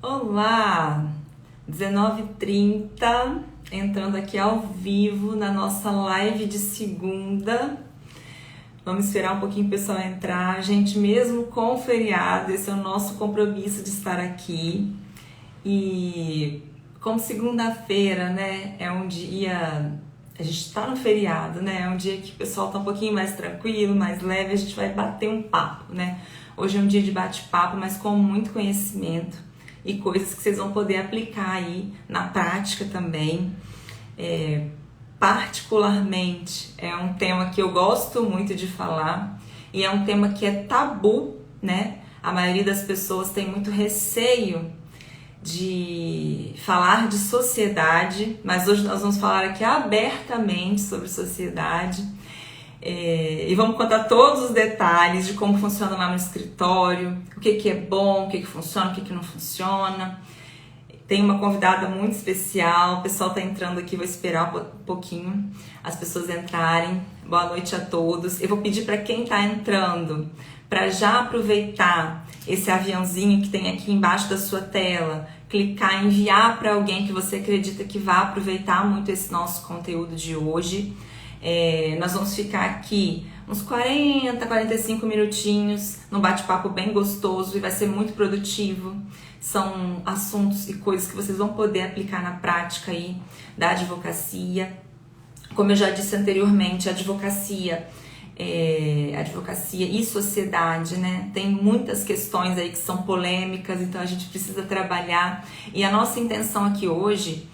Olá! 19h30, entrando aqui ao vivo na nossa live de segunda. Vamos esperar um pouquinho o pessoal entrar. Gente, mesmo com o feriado, esse é o nosso compromisso de estar aqui. E como segunda-feira, né, é um dia... A gente está no feriado, né? É um dia que o pessoal tá um pouquinho mais tranquilo, mais leve. A gente vai bater um papo, né? Hoje é um dia de bate-papo, mas com muito conhecimento e coisas que vocês vão poder aplicar aí na prática também. Particularmente, é um tema que eu gosto muito de falar e é um tema que é tabu, né? A maioria das pessoas tem muito receio de falar de sociedade, mas hoje nós vamos falar aqui abertamente sobre sociedade e vamos contar todos os detalhes de como funciona lá no escritório, o que é bom, o que funciona, o que não funciona. Tem uma convidada muito especial, o pessoal está entrando aqui, vou esperar um pouquinho as pessoas entrarem. Boa noite a todos. Eu vou pedir para quem está entrando para já aproveitar esse aviãozinho que tem aqui embaixo da sua tela, clicar em enviar para alguém que você acredita que vai aproveitar muito esse nosso conteúdo de hoje. Nós vamos ficar aqui uns 40, 45 minutinhos num bate-papo bem gostoso e vai ser muito produtivo. São assuntos e coisas que vocês vão poder aplicar na prática aí da advocacia. Como eu já disse anteriormente, advocacia e sociedade, né? Tem muitas questões aí que são polêmicas, então a gente precisa trabalhar. E a nossa intenção aqui hoje,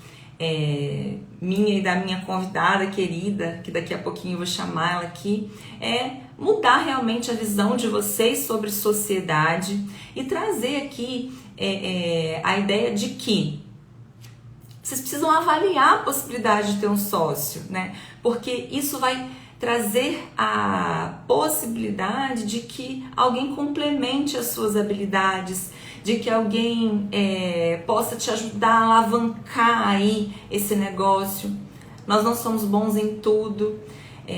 minha e da minha convidada querida, que daqui a pouquinho eu vou chamar ela aqui, é mudar realmente a visão de vocês sobre sociedade e trazer aqui a ideia de que vocês precisam avaliar a possibilidade de ter um sócio, né? Porque isso vai trazer a possibilidade de que alguém complemente as suas habilidades, de que alguém possa te ajudar a alavancar aí esse negócio. Nós não somos bons em tudo,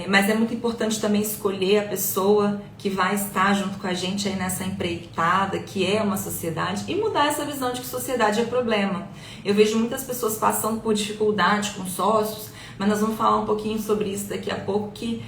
mas é muito importante também escolher a pessoa que vai estar junto com a gente aí nessa empreitada, que é uma sociedade, e mudar essa visão de que sociedade é problema. Eu vejo muitas pessoas passando por dificuldade com sócios, mas nós vamos falar um pouquinho sobre isso daqui a pouco, que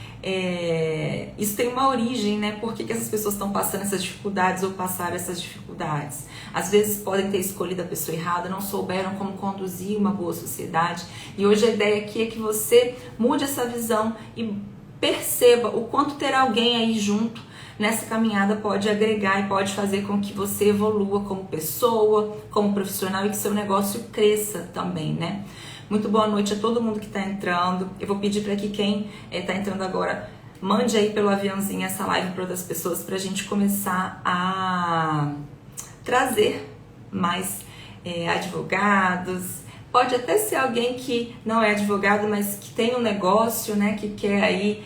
isso tem uma origem, né? Por que essas pessoas estão passando essas dificuldades ou passaram essas dificuldades? Às vezes podem ter escolhido a pessoa errada, não souberam como conduzir uma boa sociedade. E hoje a ideia aqui é que você mude essa visão e perceba o quanto ter alguém aí junto nessa caminhada pode agregar e pode fazer com que você evolua como pessoa, como profissional e que seu negócio cresça também, né? Muito boa noite a todo mundo que está entrando. Eu vou pedir para que quem está entrando agora mande aí pelo aviãozinho essa live para outras pessoas, para a gente começar a trazer mais advogados. Pode até ser alguém que não é advogado, mas que tem um negócio, né, que quer aí,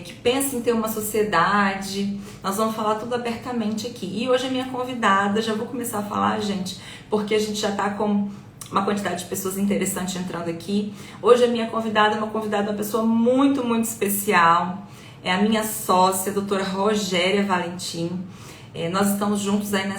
que pensa em ter uma sociedade. Nós vamos falar tudo abertamente aqui. E hoje a minha convidada, já vou começar a falar, gente, porque a gente já está com uma quantidade de pessoas interessantes entrando aqui. Hoje a minha convidada é uma pessoa muito, muito especial. É a minha sócia, a doutora Rogéria Valentim. Nós estamos juntos aí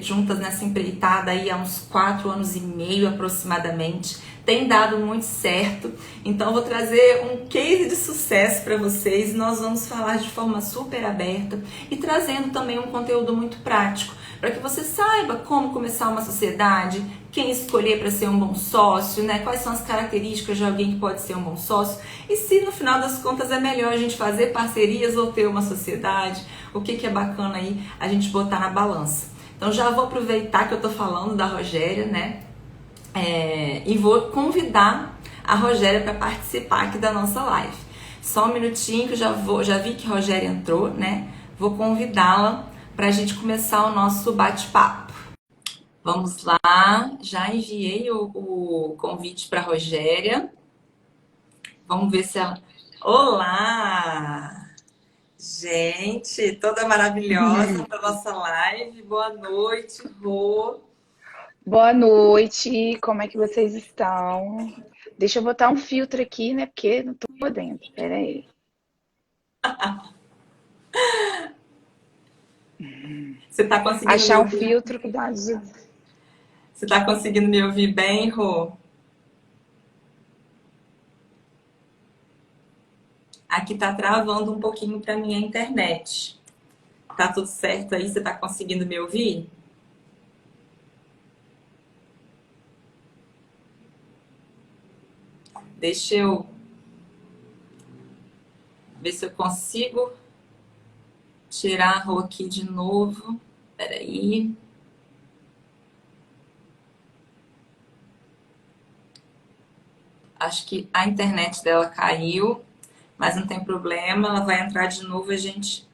juntas nessa empreitada aí há uns 4 anos e meio aproximadamente. Tem dado muito certo. Então eu vou trazer um case de sucesso para vocês. Nós vamos falar de forma super aberta e trazendo também um conteúdo muito prático, para que você saiba como começar uma sociedade, quem escolher para ser um bom sócio, né? Quais são as características de alguém que pode ser um bom sócio e se no final das contas é melhor a gente fazer parcerias ou ter uma sociedade, o que é bacana aí a gente botar na balança. Então já vou aproveitar que eu tô falando da Rogéria, né? E vou convidar a Rogéria para participar aqui da nossa live. Só um minutinho que eu já vi que a Rogéria entrou, né? Vou convidá-la para a gente começar o nosso bate-papo. Vamos lá, já enviei o convite para a Rogéria. Vamos ver se ela... Olá! Gente, toda maravilhosa para nossa live. Boa noite, Rô. Boa noite, como é que vocês estão? Deixa eu botar um filtro aqui, né? Porque não tô podendo. Pera aí. Você está conseguindo me Achar um ouvir? filtro que dá. Você está conseguindo me ouvir bem, Rô? Aqui tá travando um pouquinho para minha internet. Tá tudo certo aí? Você tá conseguindo me ouvir? Deixa eu ver se eu consigo tirar a Rô aqui de novo. Peraí. Acho que a internet dela caiu, mas não tem problema. Ela vai entrar de novo, a gente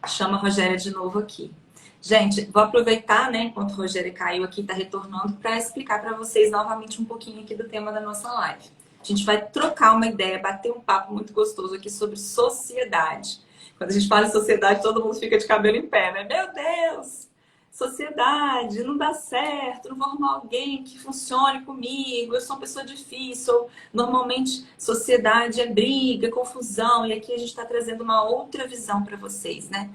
chama a Rogéria de novo aqui. Gente, vou aproveitar, né, enquanto a Rogéria caiu aqui, está retornando, para explicar para vocês novamente um pouquinho aqui do tema da nossa live. A gente vai trocar uma ideia, bater um papo muito gostoso aqui sobre sociedade. Quando a gente fala em sociedade, todo mundo fica de cabelo em pé, né? Meu Deus! Sociedade, não dá certo, não vou arrumar alguém que funcione comigo, eu sou uma pessoa difícil. Normalmente, sociedade é briga, confusão, e aqui a gente está trazendo uma outra visão para vocês, né?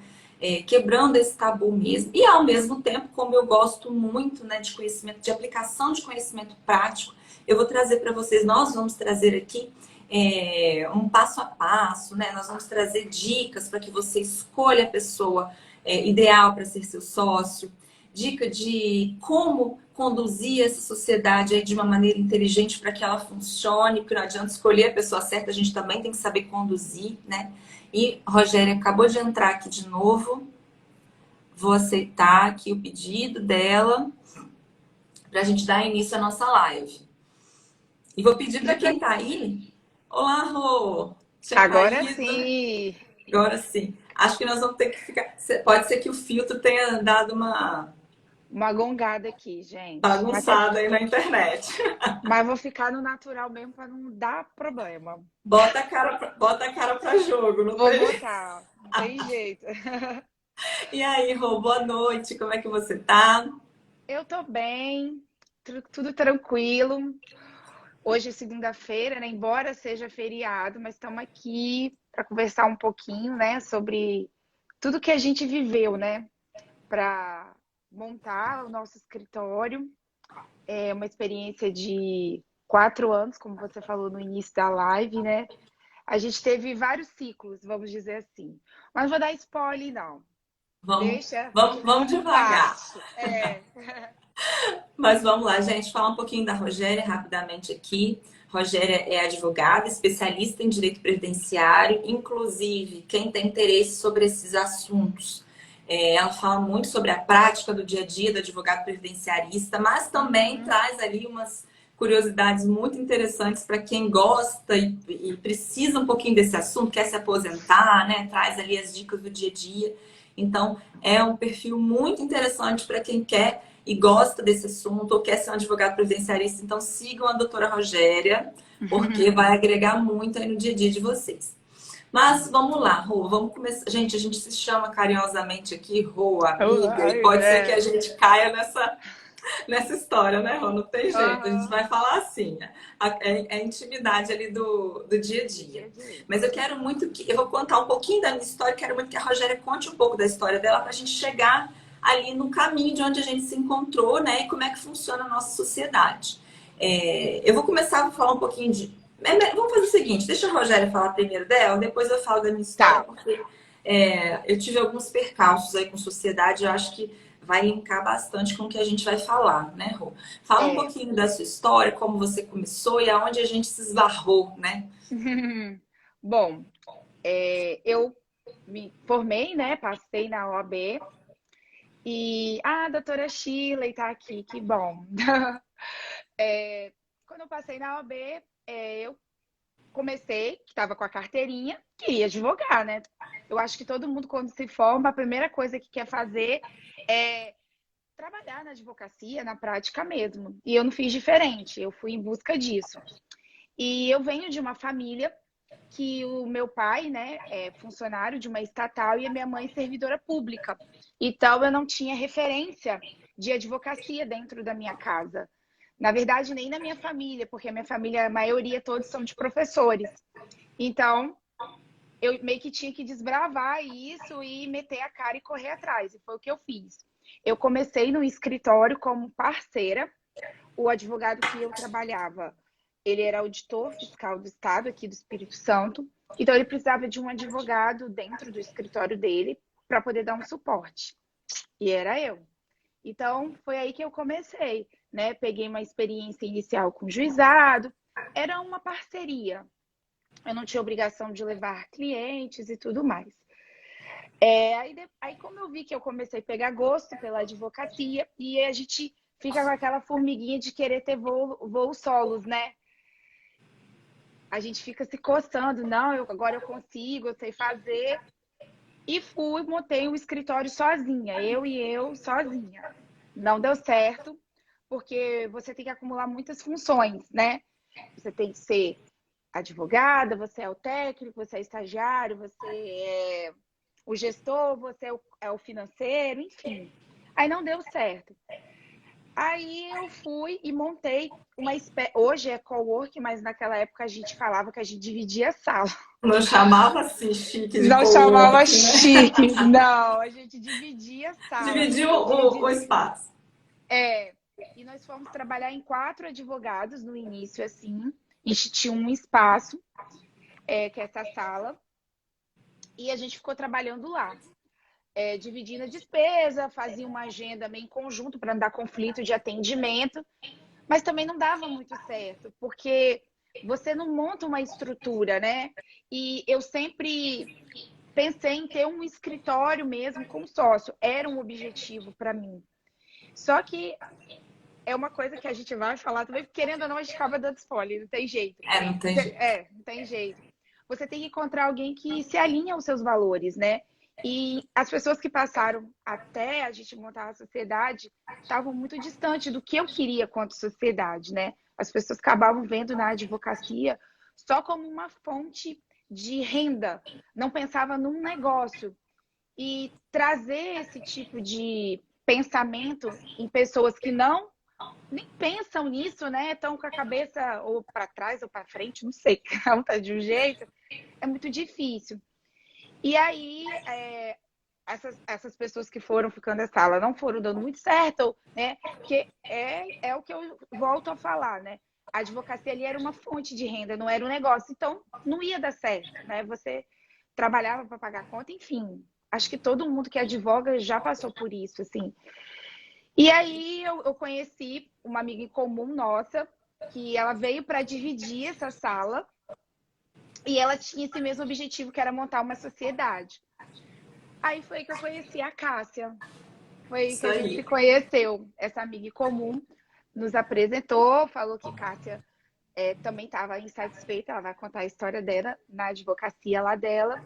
Quebrando esse tabu mesmo. E ao mesmo tempo, como eu gosto muito, né, de conhecimento, de aplicação de conhecimento prático, eu vou trazer para vocês, nós vamos trazer aqui um passo a passo, né? Nós vamos trazer dicas para que você escolha a pessoa ideal para ser seu sócio, dica de como conduzir essa sociedade aí de uma maneira inteligente para que ela funcione, porque não adianta escolher a pessoa certa, a gente também tem que saber conduzir, né? E a Rogéria acabou de entrar aqui de novo. Vou aceitar aqui o pedido dela para a gente dar início à nossa live. E vou pedir para quem está aí. Olá, Rô! Tinha Agora caído. sim. Agora sim. Acho que nós vamos ter que ficar. Pode ser que o filtro tenha dado uma Uma gongada aqui, gente. bagunçada aí na internet. Mas vou ficar no natural mesmo para não dar problema. Bota a cara pra jogo, não Vou tem? botar, não tem jeito. E aí, Rô, boa noite, como é que você tá? Eu tô bem, tudo tranquilo. Hoje é segunda-feira, né? Embora seja feriado, mas estamos aqui para conversar um pouquinho, né, sobre tudo que a gente viveu, né, para montar o nosso escritório. É uma experiência de 4 anos, como você falou no início da live, né? A gente teve vários ciclos, vamos dizer assim. Mas não vou dar spoiler, não. Vamos, Deixa, vamos vamos por devagar. parte. Mas vamos lá, gente, falar um pouquinho da Rogéria rapidamente aqui. Rogéria é advogada, especialista em direito previdenciário, inclusive quem tem interesse sobre esses assuntos. Ela fala muito sobre a prática do dia a dia do advogado previdenciarista, mas também traz ali umas curiosidades muito interessantes para quem gosta e precisa um pouquinho desse assunto, quer se aposentar, né? Traz ali as dicas do dia a dia. Então, é um perfil muito interessante para quem quer e gosta desse assunto ou quer ser um advogado previdenciarista. Então, sigam a doutora Rogéria, porque vai agregar muito aí no dia a dia de vocês. Mas vamos lá, Rô, vamos começar. Gente, a gente se chama carinhosamente aqui, Rô, amiga, e pode ser que a gente caia nessa história, né, Rô? Não tem jeito, a gente vai falar assim, né? É a intimidade ali do dia a dia. Mas eu quero muito que. Eu vou contar um pouquinho da minha história, quero muito que a Rogéria conte um pouco da história dela para a gente chegar ali no caminho de onde a gente se encontrou, né? E como é que funciona a nossa sociedade. Eu vou começar a falar um pouquinho de. Vamos fazer o seguinte, deixa a Rogéria falar primeiro dela, depois eu falo da minha história, Tá. porque eu tive alguns percalços aí com sociedade, eu acho que vai linkar bastante com o que a gente vai falar, né, Rô? Fala um É. pouquinho da sua história, como você começou e aonde a gente se esbarrou, né? Bom, eu me formei, né? Passei na OAB e a doutora Shirley tá aqui, que bom. Quando eu passei na OAB, eu comecei, que estava com a carteirinha, queria advogar, né? Eu acho que todo mundo, quando se forma, a primeira coisa que quer fazer é trabalhar na advocacia, na prática mesmo. E eu não fiz diferente, eu fui em busca disso. E eu venho de uma família que o meu pai, né, é funcionário de uma estatal e a minha mãe servidora pública. Então eu não tinha referência de advocacia dentro da minha casa. Na verdade, nem na minha família, porque a minha família, a maioria todos são de professores. Então, eu meio que tinha que desbravar isso e meter a cara e correr atrás. E foi o que eu fiz. Eu comecei no escritório como parceira o advogado que eu trabalhava, ele era auditor fiscal do Estado aqui do Espírito Santo, então ele precisava de um advogado dentro do escritório dele para poder dar um suporte. E era eu. Então, foi aí que eu comecei, né? Peguei uma experiência inicial com o juizado, era uma parceria. Eu não tinha obrigação de levar clientes e tudo mais. Aí, como eu vi que eu comecei a pegar gosto pela advocacia, e a gente fica com aquela formiguinha de querer ter voos solos, né? A gente fica se coçando, não, agora eu consigo, eu sei fazer. E montei um escritório sozinha, eu sozinha. Não deu certo, porque você tem que acumular muitas funções, né? Você tem que ser advogada, você é o técnico, você é estagiário, você é o gestor, você é o financeiro, enfim. Aí não deu certo. Aí eu fui e montei uma espécie. Hoje é cowork, mas naquela época a gente falava que a gente dividia a sala. Não chamava assim chique de Não chamava coworking, né? chique, não. A gente dividia a sala. Dividiu o espaço. E nós fomos trabalhar em 4 advogados no início, assim. A gente tinha um espaço, que é essa sala, e a gente ficou trabalhando lá. Dividindo a despesa, fazia uma agenda meio em conjunto para não dar conflito de atendimento, mas também não dava muito certo, porque você não monta uma estrutura, né? E eu sempre pensei em ter um escritório mesmo com sócio, era um objetivo para mim. Só que é uma coisa que a gente vai falar também, querendo ou não, a gente acaba dando spoiler, não tem jeito. Não tem jeito. Não tem jeito. Você tem que encontrar alguém que se alinha aos seus valores, né? E as pessoas que passaram até a gente montar a sociedade estavam muito distantes do que eu queria quanto sociedade, né? As pessoas acabavam vendo na advocacia só como uma fonte de renda, não pensava num negócio. E trazer esse tipo de pensamento em pessoas que nem pensam nisso, né? Estão com a cabeça ou para trás ou para frente, não sei, cada um tá de um jeito, é muito difícil. E aí, essas pessoas que foram ficando na sala não foram dando muito certo, né? Porque é o que eu volto a falar, né? A advocacia ali era uma fonte de renda, não era um negócio. Então, não ia dar certo, né? Você trabalhava para pagar conta, enfim. Acho que todo mundo que advoga já passou por isso, assim. E aí, eu conheci uma amiga em comum nossa, que ela veio para dividir essa sala. E ela tinha esse mesmo objetivo, que era montar uma sociedade. Aí foi que eu conheci a Cássia. Foi aí que a gente se conheceu. Essa amiga em comum nos apresentou, falou que Cássia também estava insatisfeita, ela vai contar a história dela na advocacia lá dela.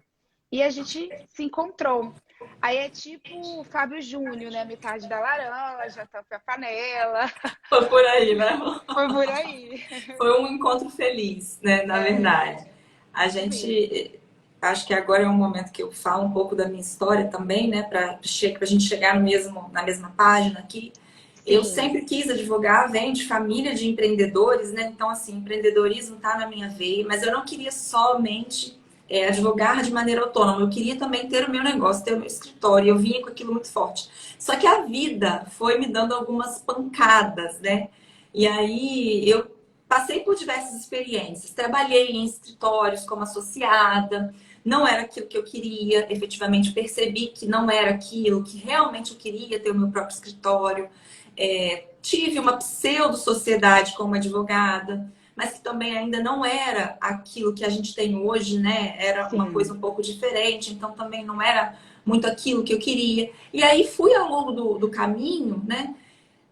E a gente se encontrou. Aí é tipo o Fábio Júnior, né? Metade da laranja, tampa a panela. Foi por aí, né? Foi por aí. Foi um encontro feliz, né? Na verdade. A gente... Acho que agora é um momento que eu falo um pouco da minha história também, né? Para a gente chegar na mesma página aqui. Sim. Eu sempre quis advogar, venho de família de empreendedores, né? Então, assim, empreendedorismo tá na minha veia, mas eu não queria somente advogar de maneira autônoma. Eu queria também ter o meu negócio, ter o meu escritório. Eu vinha com aquilo muito forte. Só que a vida foi me dando algumas pancadas, né? E aí eu passei por diversas experiências. Trabalhei em escritórios como associada. Não era aquilo que eu queria. Efetivamente percebi que não era aquilo que realmente eu queria, ter o meu próprio escritório. Tive uma pseudo-sociedade como advogada, mas que também ainda não era aquilo que a gente tem hoje, né? Era uma coisa um pouco diferente, então também não era muito aquilo que eu queria. E aí fui ao longo do caminho, né?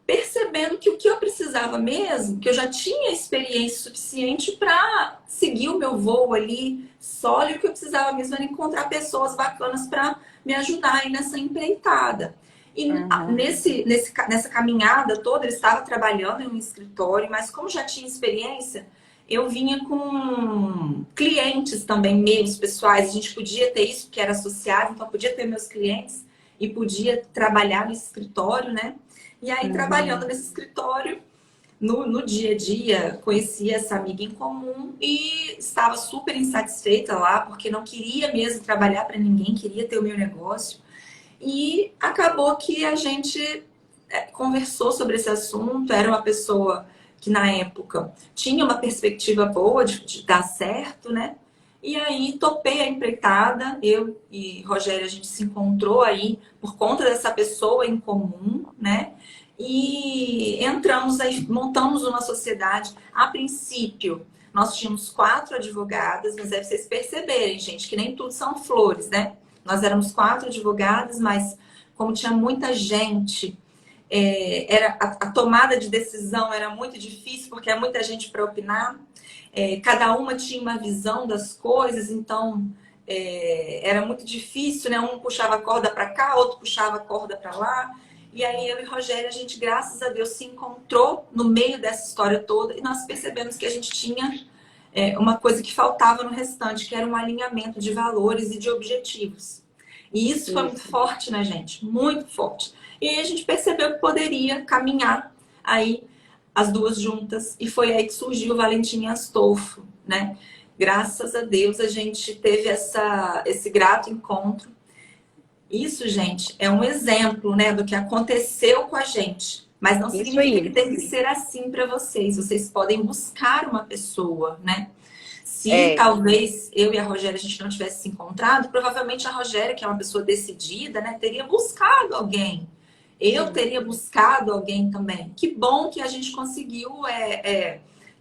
Percebendo que o que eu precisava mesmo, que eu já tinha experiência suficiente para seguir o meu voo ali sólido, que eu precisava mesmo era encontrar pessoas bacanas para me ajudar aí nessa empreitada. E nessa caminhada toda, eu estava trabalhando em um escritório, mas como já tinha experiência, eu vinha com clientes também, meus pessoais. A gente podia ter isso, porque era associado, então podia ter meus clientes e podia trabalhar nesse escritório, né? E aí, trabalhando nesse escritório, no dia a dia, conheci essa amiga em comum e estava super insatisfeita lá, porque não queria mesmo trabalhar para ninguém, queria ter o meu negócio. E acabou que a gente conversou sobre esse assunto, era uma pessoa que na época tinha uma perspectiva boa de dar certo, né? E aí topei a empreitada, eu e Rogério, a gente se encontrou aí por conta dessa pessoa em comum, né? E entramos aí, montamos uma sociedade. A princípio, nós tínhamos 4 advogadas, mas deve vocês perceberem, gente, que nem tudo são flores, né? Nós éramos 4 advogadas, mas como tinha muita gente, a tomada de decisão era muito difícil, porque é muita gente para opinar. Cada uma tinha uma visão das coisas, então era muito difícil, né? Um puxava a corda para cá, outro puxava a corda para lá. E aí eu e Rogério, a gente, graças a Deus, se encontrou no meio dessa história toda e nós percebemos que a gente tinha uma coisa que faltava no restante, que era um alinhamento de valores e de objetivos. E isso foi muito forte na gente, muito forte. E aí a gente percebeu que poderia caminhar aí as duas juntas. E foi aí que surgiu o Valentim Astolfo, né? Graças a Deus a gente teve esse grato encontro. Isso, gente, é um exemplo, né, do que aconteceu com a gente. Mas não significa que tem que ser assim para vocês. Vocês podem buscar uma pessoa, né? Se talvez eu e a Rogéria a gente não tivesse se encontrado, provavelmente a Rogéria, que é uma pessoa decidida, né, teria buscado alguém. Eu teria buscado alguém também. Que bom que a gente conseguiu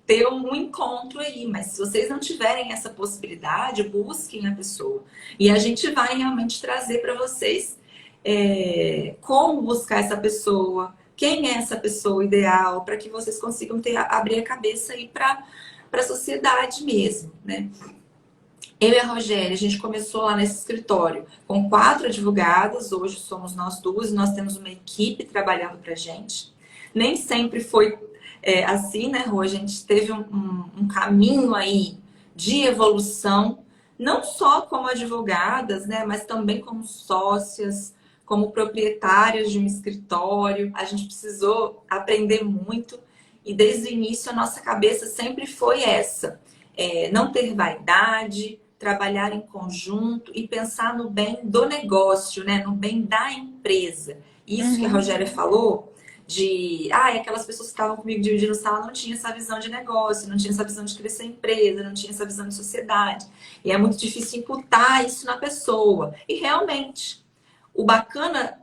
ter um encontro aí. Mas se vocês não tiverem essa possibilidade, busquem a pessoa. E a gente vai realmente trazer para vocês como buscar essa pessoa, quem é essa pessoa ideal, para que vocês consigam abrir a cabeça aí para a sociedade mesmo, né? Eu e a Rogéria, a gente começou lá nesse escritório com 4 advogadas, hoje somos nós duas, e nós temos uma equipe trabalhando pra gente. Nem sempre foi assim, né, Rô? A gente teve um caminho aí de evolução, não só como advogadas, né, mas também como sócias, como proprietárias de um escritório. A gente precisou aprender muito e desde o início a nossa cabeça sempre foi essa. Não ter vaidade, trabalhar em conjunto e pensar no bem do negócio, né? No bem da empresa. Isso que a Rogéria falou, aquelas pessoas que estavam comigo dividindo sala não tinham essa visão de negócio, não tinham essa visão de crescer a empresa, não tinham essa visão de sociedade. E é muito difícil imputar isso na pessoa. E realmente, o bacana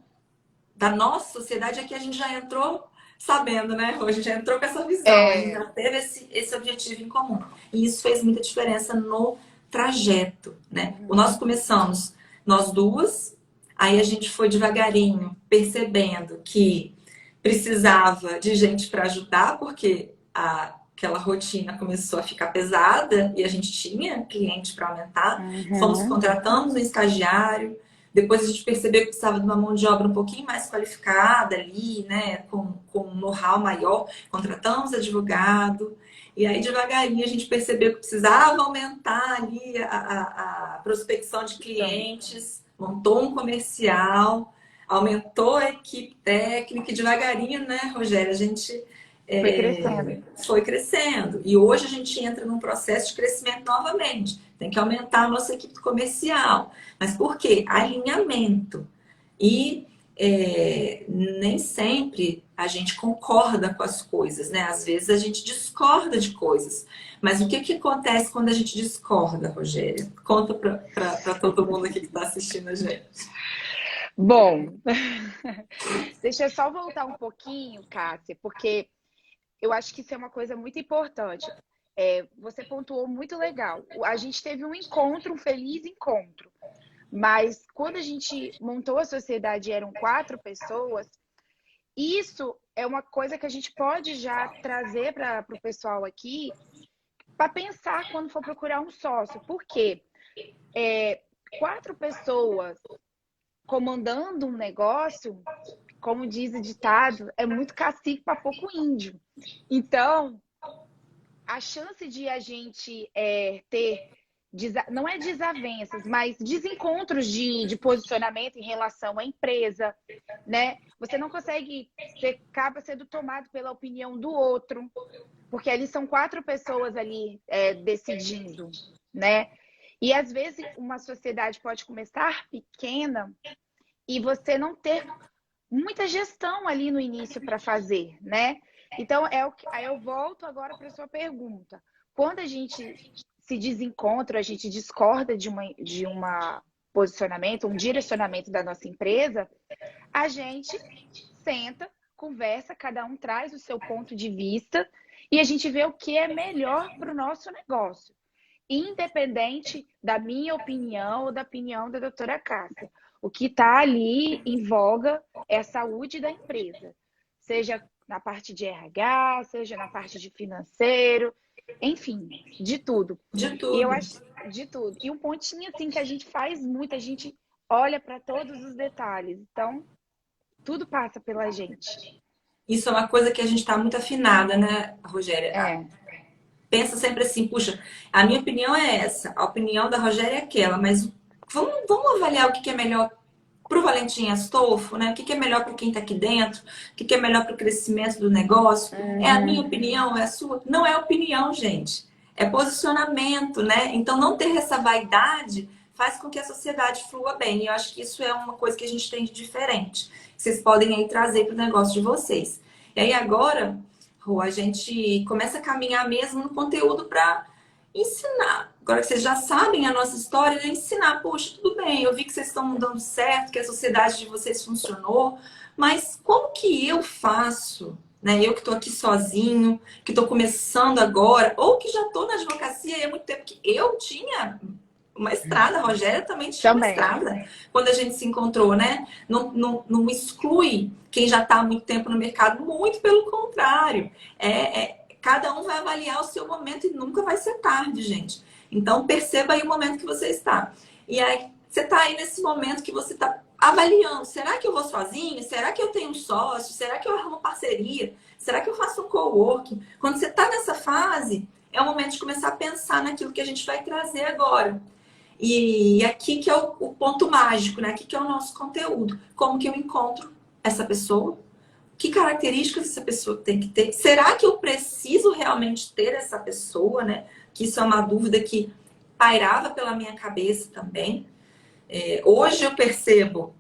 da nossa sociedade é que a gente já entrou sabendo, né? A gente já entrou com essa visão, a gente já teve esse objetivo em comum. E isso fez muita diferença no trajeto, né? Nós começamos, nós duas, aí a gente foi devagarinho percebendo que precisava de gente para ajudar, porque aquela rotina começou a ficar pesada e a gente tinha cliente para aumentar. Fomos contratando um estagiário. Depois a gente percebeu que precisava de uma mão de obra um pouquinho mais qualificada ali, né? Com um know-how maior. Contratamos advogado. E aí, devagarinho, a gente percebeu que precisava aumentar ali a prospecção de clientes. Montou um comercial. Aumentou a equipe técnica. E devagarinho, né, Rogéria? A gente foi crescendo. E hoje a gente entra num processo de crescimento novamente. Tem que aumentar a nossa equipe comercial. Mas por quê? Alinhamento. E nem sempre a gente concorda com as coisas, né? Às vezes a gente discorda de coisas. Mas o que acontece quando a gente discorda, Rogéria? Conta para todo mundo aqui que está assistindo a gente. Bom, deixa eu só voltar um pouquinho, Cássia, porque eu acho que isso é uma coisa muito importante. Você pontuou muito legal. A gente teve um encontro, um feliz encontro. Mas quando a gente montou a sociedade e eram 4 pessoas, isso é uma coisa que a gente pode já trazer para o pessoal aqui para pensar quando for procurar um sócio. Por quê? 4 pessoas comandando um negócio, como diz o ditado, é muito cacique para pouco índio. Então, a chance de a gente ter, não é desavenças, mas desencontros de posicionamento em relação à empresa, né? Você não consegue, você acaba sendo tomado pela opinião do outro, porque ali são 4 pessoas ali decidindo, né? E às vezes uma sociedade pode começar pequena e você não ter muita gestão ali no início para fazer, né? Então, aí eu volto agora para a sua pergunta. Quando a gente se desencontra, a gente discorda de uma posicionamento, um direcionamento da nossa empresa, a gente senta, conversa, cada um traz o seu ponto de vista e a gente vê o que é melhor para o nosso negócio, independente da minha opinião ou da opinião da doutora Cássia. O que está ali em voga é a saúde da empresa, seja na parte de RH, seja na parte de financeiro, enfim, de tudo. De E eu tudo. acho de tudo. E um pontinho assim que a gente faz muito, a gente olha para todos os detalhes. Então, tudo passa pela gente. Isso é uma coisa que a gente está muito afinada, né, Rogéria? É, Pensa sempre assim, puxa, a minha opinião é essa, a opinião da Rogéria é aquela, mas vamos avaliar o que é melhor para o Valentim Astolfo, né? O que é melhor para quem está aqui dentro, o que é melhor para o crescimento do negócio. É a minha opinião, é a sua? Não é opinião, gente. É posicionamento, né? Então, não ter essa vaidade faz com que a sociedade flua bem. E eu acho que isso é uma coisa que a gente tem de diferente. Que vocês podem aí trazer para o negócio de vocês. E aí agora, Rô, a gente começa a caminhar mesmo no conteúdo para ensinar. Agora que vocês já sabem a nossa história, é ensinar. Poxa, tudo bem, eu vi que vocês estão dando certo, que a sociedade de vocês funcionou, mas como que eu faço? Né? Eu que estou aqui sozinho, que estou começando agora, ou que já estou na advocacia há muito tempo, que eu tinha uma estrada, a Rogéria também tinha uma também. estrada quando a gente se encontrou, né? Não exclui quem já está há muito tempo no mercado, muito pelo contrário. Cada um vai avaliar o seu momento e nunca vai ser tarde, gente. Então, perceba aí o momento que você está. E aí, você está aí nesse momento que você está avaliando. Será que eu vou sozinho? Será que eu tenho um sócio? Será que eu arrumo parceria? Será que eu faço um coworking? Quando você está nessa fase, é o momento de começar a pensar naquilo que a gente vai trazer agora. E aqui que é o ponto mágico, né? Aqui que é o nosso conteúdo. Como que eu encontro essa pessoa? Que características essa pessoa tem que ter? Será que eu preciso realmente ter essa pessoa, né? Que isso é uma dúvida que pairava pela minha cabeça também. Hoje eu percebo,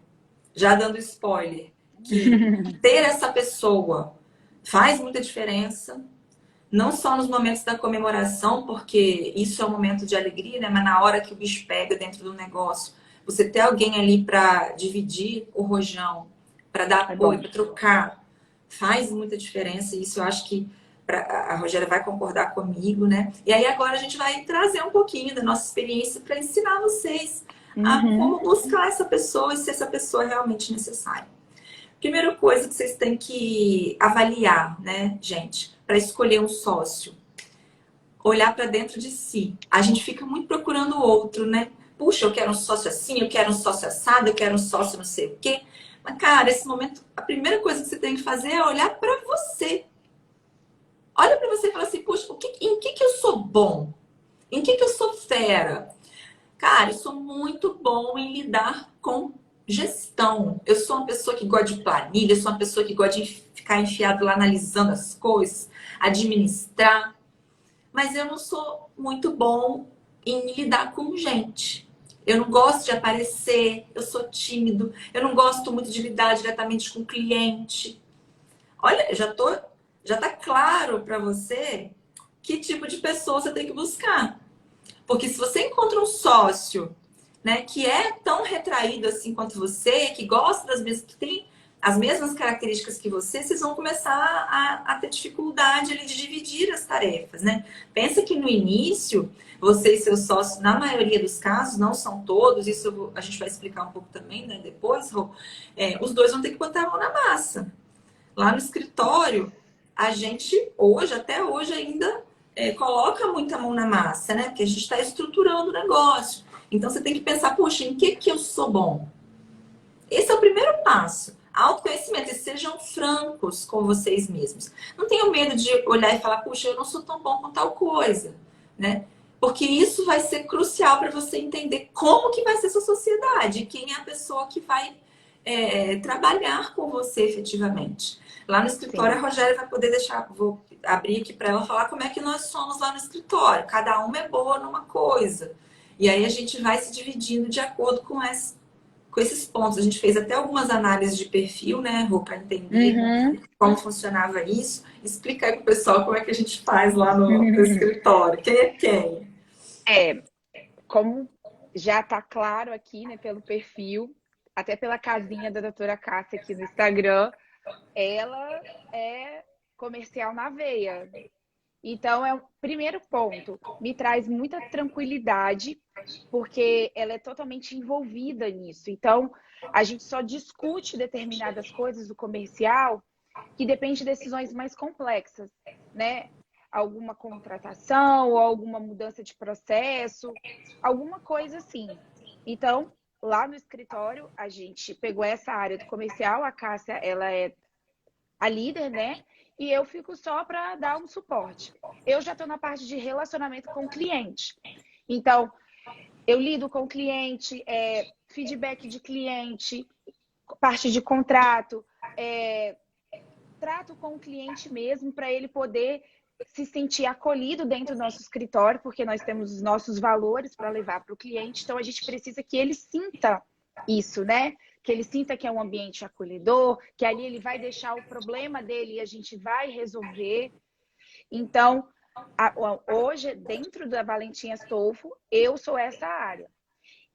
já dando spoiler, que ter essa pessoa faz muita diferença. Não só nos momentos da comemoração, porque isso é um momento de alegria, né? Mas na hora que o bicho pega dentro do negócio, você ter alguém ali para dividir o rojão, para dar apoio, para trocar, faz muita diferença. E isso eu acho que a Rogéria vai concordar comigo, né? E aí agora a gente vai trazer um pouquinho da nossa experiência para ensinar vocês a como buscar essa pessoa e se essa pessoa é realmente necessária. Primeira coisa que vocês têm que avaliar, né, gente, para escolher um sócio, olhar para dentro de si. A gente fica muito procurando o outro, né? Puxa, eu quero um sócio assim, eu quero um sócio assado, eu quero um sócio não sei o quê. Mas, cara, esse momento, a primeira coisa que você tem que fazer é olhar para você. Olha para você e fala assim, puxa, em que eu sou bom? Em que eu sou fera? Cara, eu sou muito bom em lidar com gestão. Eu sou uma pessoa que gosta de planilha, eu sou uma pessoa que gosta de ficar enfiado lá analisando as coisas, administrar. Mas eu não sou muito bom em lidar com gente. Eu não gosto de aparecer, eu sou tímido, eu não gosto muito de lidar diretamente com o cliente. Olha, já tá claro para você que tipo de pessoa você tem que buscar. Porque se você encontra um sócio, né, que é tão retraído assim quanto você, que gosta das mesmas, que tem as mesmas características que você, vocês vão começar a ter dificuldade ali de dividir as tarefas, né? Pensa que no início, você e seu sócio, na maioria dos casos, não são todos, isso a gente vai explicar um pouco também, né, depois, Rô, os dois vão ter que botar a mão na massa. Lá no escritório, a gente hoje, até hoje ainda, coloca muita mão na massa, né? Porque a gente está estruturando o negócio. Então você tem que pensar, poxa, em que eu sou bom? Esse é o primeiro passo. Autoconhecimento, e sejam francos com vocês mesmos. Não tenham medo de olhar e falar, puxa, eu não sou tão bom com tal coisa, né? Porque isso vai ser crucial para você entender como que vai ser sua sociedade, quem é a pessoa que vai trabalhar com você efetivamente. Lá no escritório, Sim. a Rogéria vai poder deixar, vou abrir aqui para ela falar como é que nós somos lá no escritório. Cada uma é boa numa coisa. E aí a gente vai se dividindo de acordo com com esses pontos. A gente fez até algumas análises de perfil, né, Rô, para entender Uhum. como funcionava isso. Explica aí pro pessoal como é que a gente faz lá no escritório. Quem é quem? É, como já está claro aqui, né, pelo perfil, até pela casinha da doutora Cássia aqui no Instagram, ela é comercial na veia. Então, é o primeiro ponto. Me traz muita tranquilidade, porque ela é totalmente envolvida nisso. Então, a gente só discute determinadas coisas do comercial que depende de decisões mais complexas, né? Alguma contratação ou alguma mudança de processo, alguma coisa assim. Então, lá no escritório, a gente pegou essa área do comercial, a Cássia, ela é a líder, né? E eu fico só para dar um suporte. Eu já estou na parte de relacionamento com o cliente. Então, eu lido com o cliente, feedback de cliente, parte de contrato, trato com o cliente mesmo para ele poder se sentir acolhido dentro do nosso escritório, porque nós temos os nossos valores para levar para o cliente, então a gente precisa que ele sinta isso, né? Que ele sinta que é um ambiente acolhedor, que ali ele vai deixar o problema dele e a gente vai resolver. Então, hoje, dentro da Valentim Astolfo, eu sou essa área.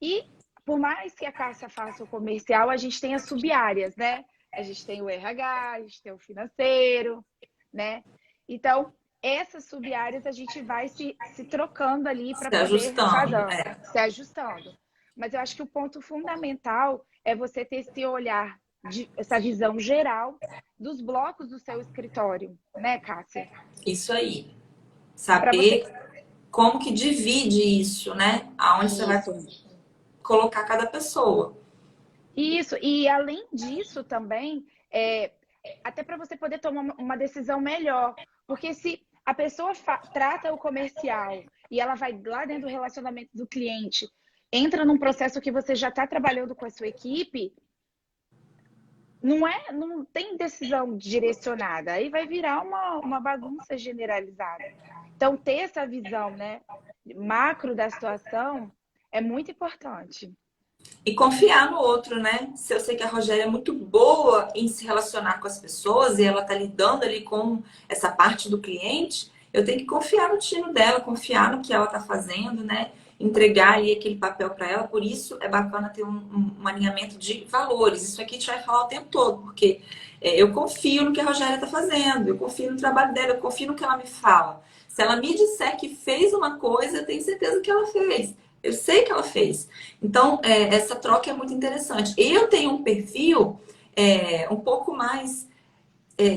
E por mais que a Cássia faça o comercial, a gente tem as sub-áreas, né? A gente tem o RH, a gente tem o financeiro, né? Então, essas sub-áreas a gente vai se trocando ali para Se poder ajustando. fazer, se ajustando. Mas eu acho que o ponto fundamental é você ter esse olhar, essa visão geral dos blocos do seu escritório, né, Cássia? Isso aí. Para você. Saber como que divide isso, né? Aonde você vai Isso. colocar cada pessoa. Isso. E além disso também, até para você poder tomar uma decisão melhor. Porque se a pessoa trata o comercial e ela vai lá dentro do relacionamento do cliente, entra num processo que você já está trabalhando com a sua equipe, não tem decisão direcionada. Aí vai virar uma bagunça generalizada. Então, ter essa visão, né, macro da situação é muito importante. E confiar no outro, né? Se eu sei que a Rogéria é muito boa em se relacionar com as pessoas e ela tá lidando ali com essa parte do cliente, eu tenho que confiar no tino dela, confiar no que ela tá fazendo, né? Entregar ali aquele papel para ela. Por isso é bacana ter um alinhamento de valores. Isso aqui a gente vai falar o tempo todo, porque eu confio no que a Rogéria tá fazendo, eu confio no trabalho dela, eu confio no que ela me fala. Se ela me disser que fez uma coisa, eu tenho certeza que ela fez. Eu sei que ela fez. Então, essa troca é muito interessante. Eu tenho um perfil um pouco mais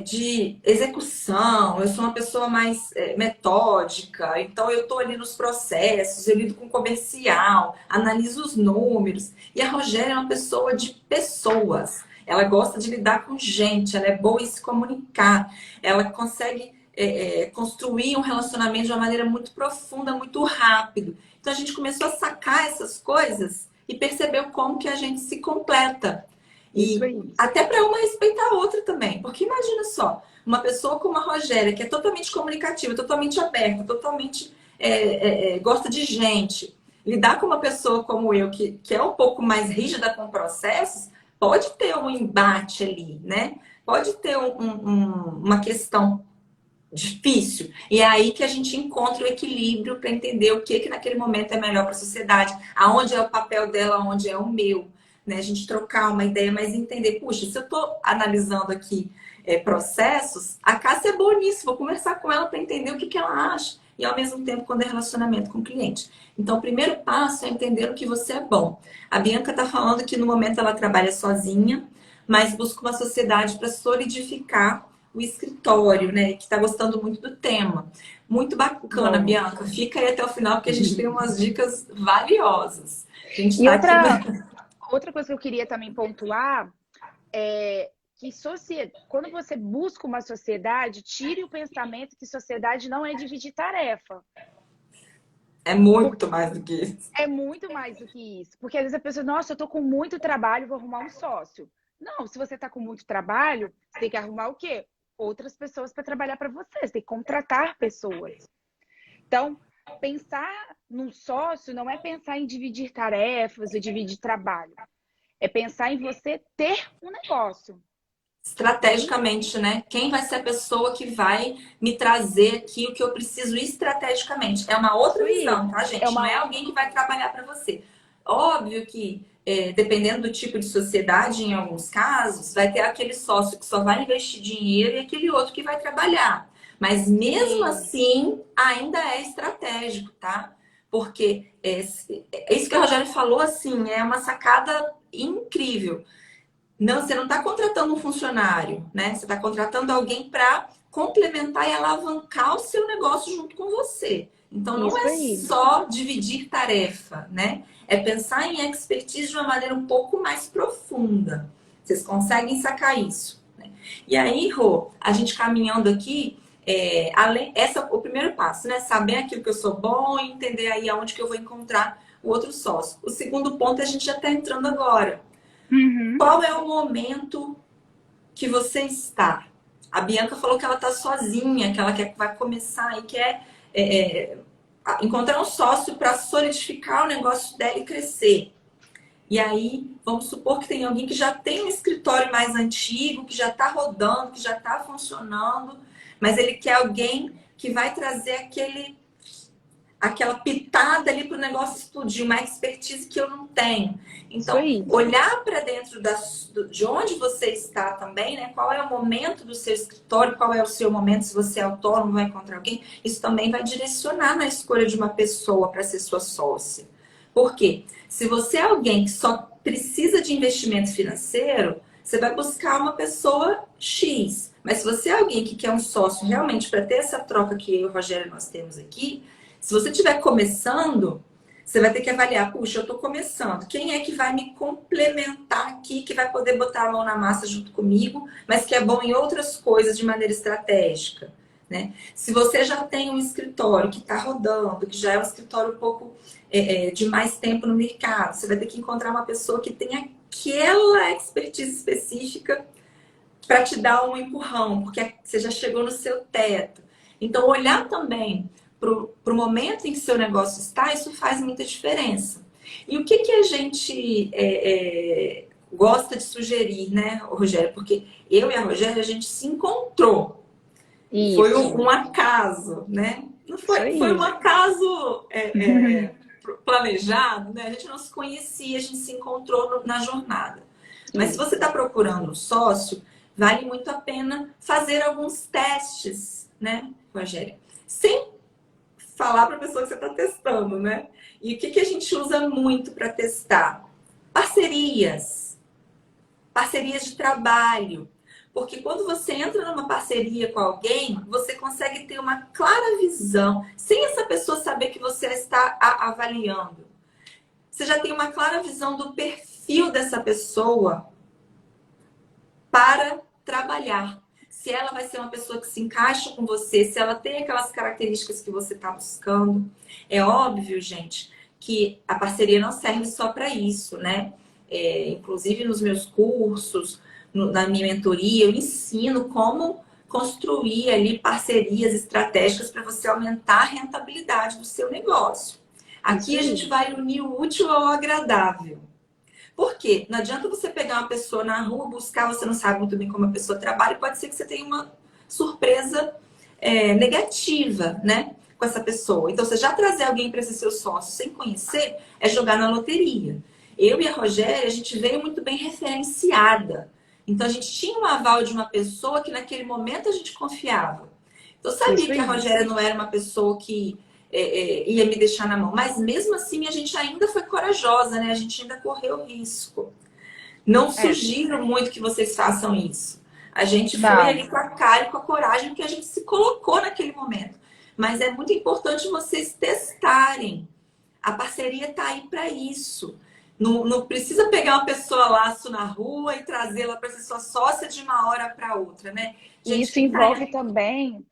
de execução, eu sou uma pessoa mais metódica, então eu estou ali nos processos, eu lido com comercial, analiso os números. E a Rogéria é uma pessoa de pessoas. Ela gosta de lidar com gente, ela é boa em se comunicar, ela consegue construir um relacionamento de uma maneira muito profunda, muito rápido. Então a gente começou a sacar essas coisas e percebeu como que a gente se completa. Isso E aí. até para uma respeitar a outra também. Porque imagina só, uma pessoa como a Rogéria, que é totalmente comunicativa, totalmente aberta, totalmente gosta de gente, lidar com uma pessoa como eu, que é um pouco mais rígida com processos, pode ter um embate ali, né? Pode ter uma questão difícil. E é aí que a gente encontra o equilíbrio para entender o que naquele momento é melhor para a sociedade, aonde é o papel dela, aonde é o meu. Né? A gente trocar uma ideia, mas entender, puxa, se eu estou analisando aqui processos, a Cássia é boa nisso, vou conversar com ela para entender o que ela acha. E ao mesmo tempo, quando é relacionamento com o cliente. Então, o primeiro passo é entender o que você é bom. A Bianca está falando que no momento ela trabalha sozinha, mas busca uma sociedade para solidificar o escritório, né? Que está gostando muito do tema. Muito bacana, Bom. Bianca. Fica aí até o final, porque a gente tem umas dicas valiosas. A gente E está aqui. outra coisa que eu queria também pontuar é que quando você busca uma sociedade, tire o pensamento que sociedade não é dividir tarefa. É muito Porque mais do que isso. é muito mais do que isso. Porque às vezes a pessoa, nossa, eu tô com muito trabalho, vou arrumar um sócio. Não, se você tá com muito trabalho, você tem que arrumar o quê? Outras pessoas para trabalhar para você. Você tem que contratar pessoas. Então, pensar num sócio não é pensar em dividir tarefas ou dividir trabalho. É pensar em você ter um negócio. Estrategicamente, né? Quem vai ser a pessoa que vai me trazer aqui o que eu preciso estrategicamente? É uma Isso outra aí. visão, tá, É gente? Não uma é outra alguém que vai visão. trabalhar para você. Óbvio que, dependendo do tipo de sociedade, em alguns casos, vai ter aquele sócio que só vai investir dinheiro e aquele outro que vai trabalhar. Mas mesmo Sim, assim, ainda é estratégico, tá? Porque é isso que o Rogério falou, assim, é uma sacada incrível. Não, você não está contratando um funcionário, né? Você está contratando alguém para complementar e alavancar o seu negócio junto com você. Então, não isso é aí. só dividir tarefa, né? É pensar em expertise de uma maneira um pouco mais profunda. Vocês conseguem sacar isso, né? E aí, Rô, a gente caminhando aqui, o primeiro passo, né? Saber aquilo que eu sou bom e entender aí aonde que eu vou encontrar o outro sócio. O segundo ponto a gente já está entrando agora. Uhum. Qual é o momento que você está? A Bianca falou que ela está sozinha, que ela vai começar e quer encontrar um sócio para solidificar o negócio dela e crescer. E aí, vamos supor que tem alguém que já tem um escritório mais antigo, que já está rodando, que já está funcionando, mas ele quer alguém que vai trazer aquela pitada ali para o negócio explodir, uma expertise que eu não tenho. Isso Então, aí. olhar para dentro de onde você está também, né? Qual é o momento do seu escritório, qual é o seu momento, se você é autônomo, vai encontrar alguém, isso também vai direcionar na escolha de uma pessoa para ser sua sócia. Por quê? Se você é alguém que só precisa de investimento financeiro, você vai buscar uma pessoa X. Mas se você é alguém que quer um sócio realmente para ter essa troca que eu e o Rogério nós temos aqui, se você estiver começando, você vai ter que avaliar, puxa, eu estou começando. Quem é que vai me complementar aqui, que vai poder botar a mão na massa junto comigo, mas que é bom em outras coisas de maneira estratégica, né? Se você já tem um escritório que está rodando, que já é um escritório um pouco de mais tempo no mercado, você vai ter que encontrar uma pessoa que tenha aquela expertise específica para te dar um empurrão, porque você já chegou no seu teto. Então, olhar também para o momento em que seu negócio está, isso faz muita diferença. E o que, que a gente gosta de sugerir, né, Rogério? Porque eu e a Rogéria, a gente se encontrou. Foi Isso. um acaso, né? Não Isso foi um aí. acaso planejado, né? A gente não se conhecia, a gente se encontrou na jornada. Mas se você Isso. está procurando um sócio, vale muito a pena fazer alguns testes, né, Rogério? Sem falar para a pessoa que você está testando, né? E o que, que a gente usa muito para testar? Parcerias. Parcerias de trabalho. Porque quando você entra numa parceria com alguém, você consegue ter uma clara visão, sem essa pessoa saber que você está avaliando. Você já tem uma clara visão do perfil dessa pessoa para trabalhar. Se ela vai ser uma pessoa que se encaixa com você, se ela tem aquelas características que você está buscando. É óbvio, gente, que a parceria não serve só para isso, né? Inclusive nos meus cursos, na minha mentoria, eu ensino como construir ali parcerias estratégicas para você aumentar a rentabilidade do seu negócio. Isso Aqui a gente aí. vai unir o útil ao agradável. Por quê? Não adianta você pegar uma pessoa na rua, buscar, você não sabe muito bem como a pessoa trabalha, e pode ser que você tenha uma surpresa negativa, né? Com essa pessoa. Então, você já trazer alguém para ser seu sócio sem conhecer é jogar na loteria. Eu e a Rogéria, a gente veio muito bem referenciada. Então, a gente tinha um aval de uma pessoa que naquele momento a gente confiava. Então, eu sabia Isso que a aí. Rogéria não era uma pessoa que ia me deixar na mão. Mas mesmo assim, a gente ainda foi corajosa, né? A gente ainda correu risco. Não É. sugiro muito que vocês façam isso. A gente foi Não. ali com a cara e com a coragem que a gente se colocou naquele momento. Mas é muito importante vocês testarem. A parceria está aí para isso. Não, não precisa pegar uma pessoa laço na rua e trazê-la para ser sua sócia de uma hora para outra, né? E Gente, isso quem está envolve também.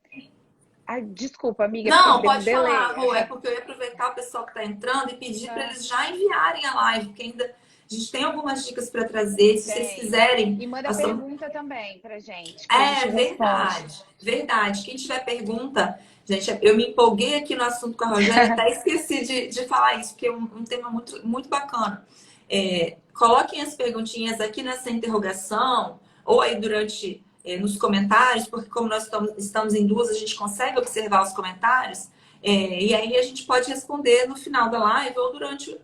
Ai, desculpa, amiga, é porque Não, deu um pode falar, delay. Rô. É porque eu ia aproveitar o pessoal que está entrando e pedir para Não, eles já enviarem a live, porque ainda a gente tem algumas dicas para trazer. Se vocês tem. quiserem, E manda nós estamos... pergunta também pra gente, que a É gente responde. verdade, verdade. Quem tiver pergunta, gente, eu me empolguei aqui no assunto com a Rogéria, até esqueci de falar isso, porque é um tema muito, muito bacana. Coloquem as perguntinhas aqui nessa interrogação, ou aí durante, nos comentários, porque como nós estamos em duas, a gente consegue observar os comentários, e aí a gente pode responder no final da live ou durante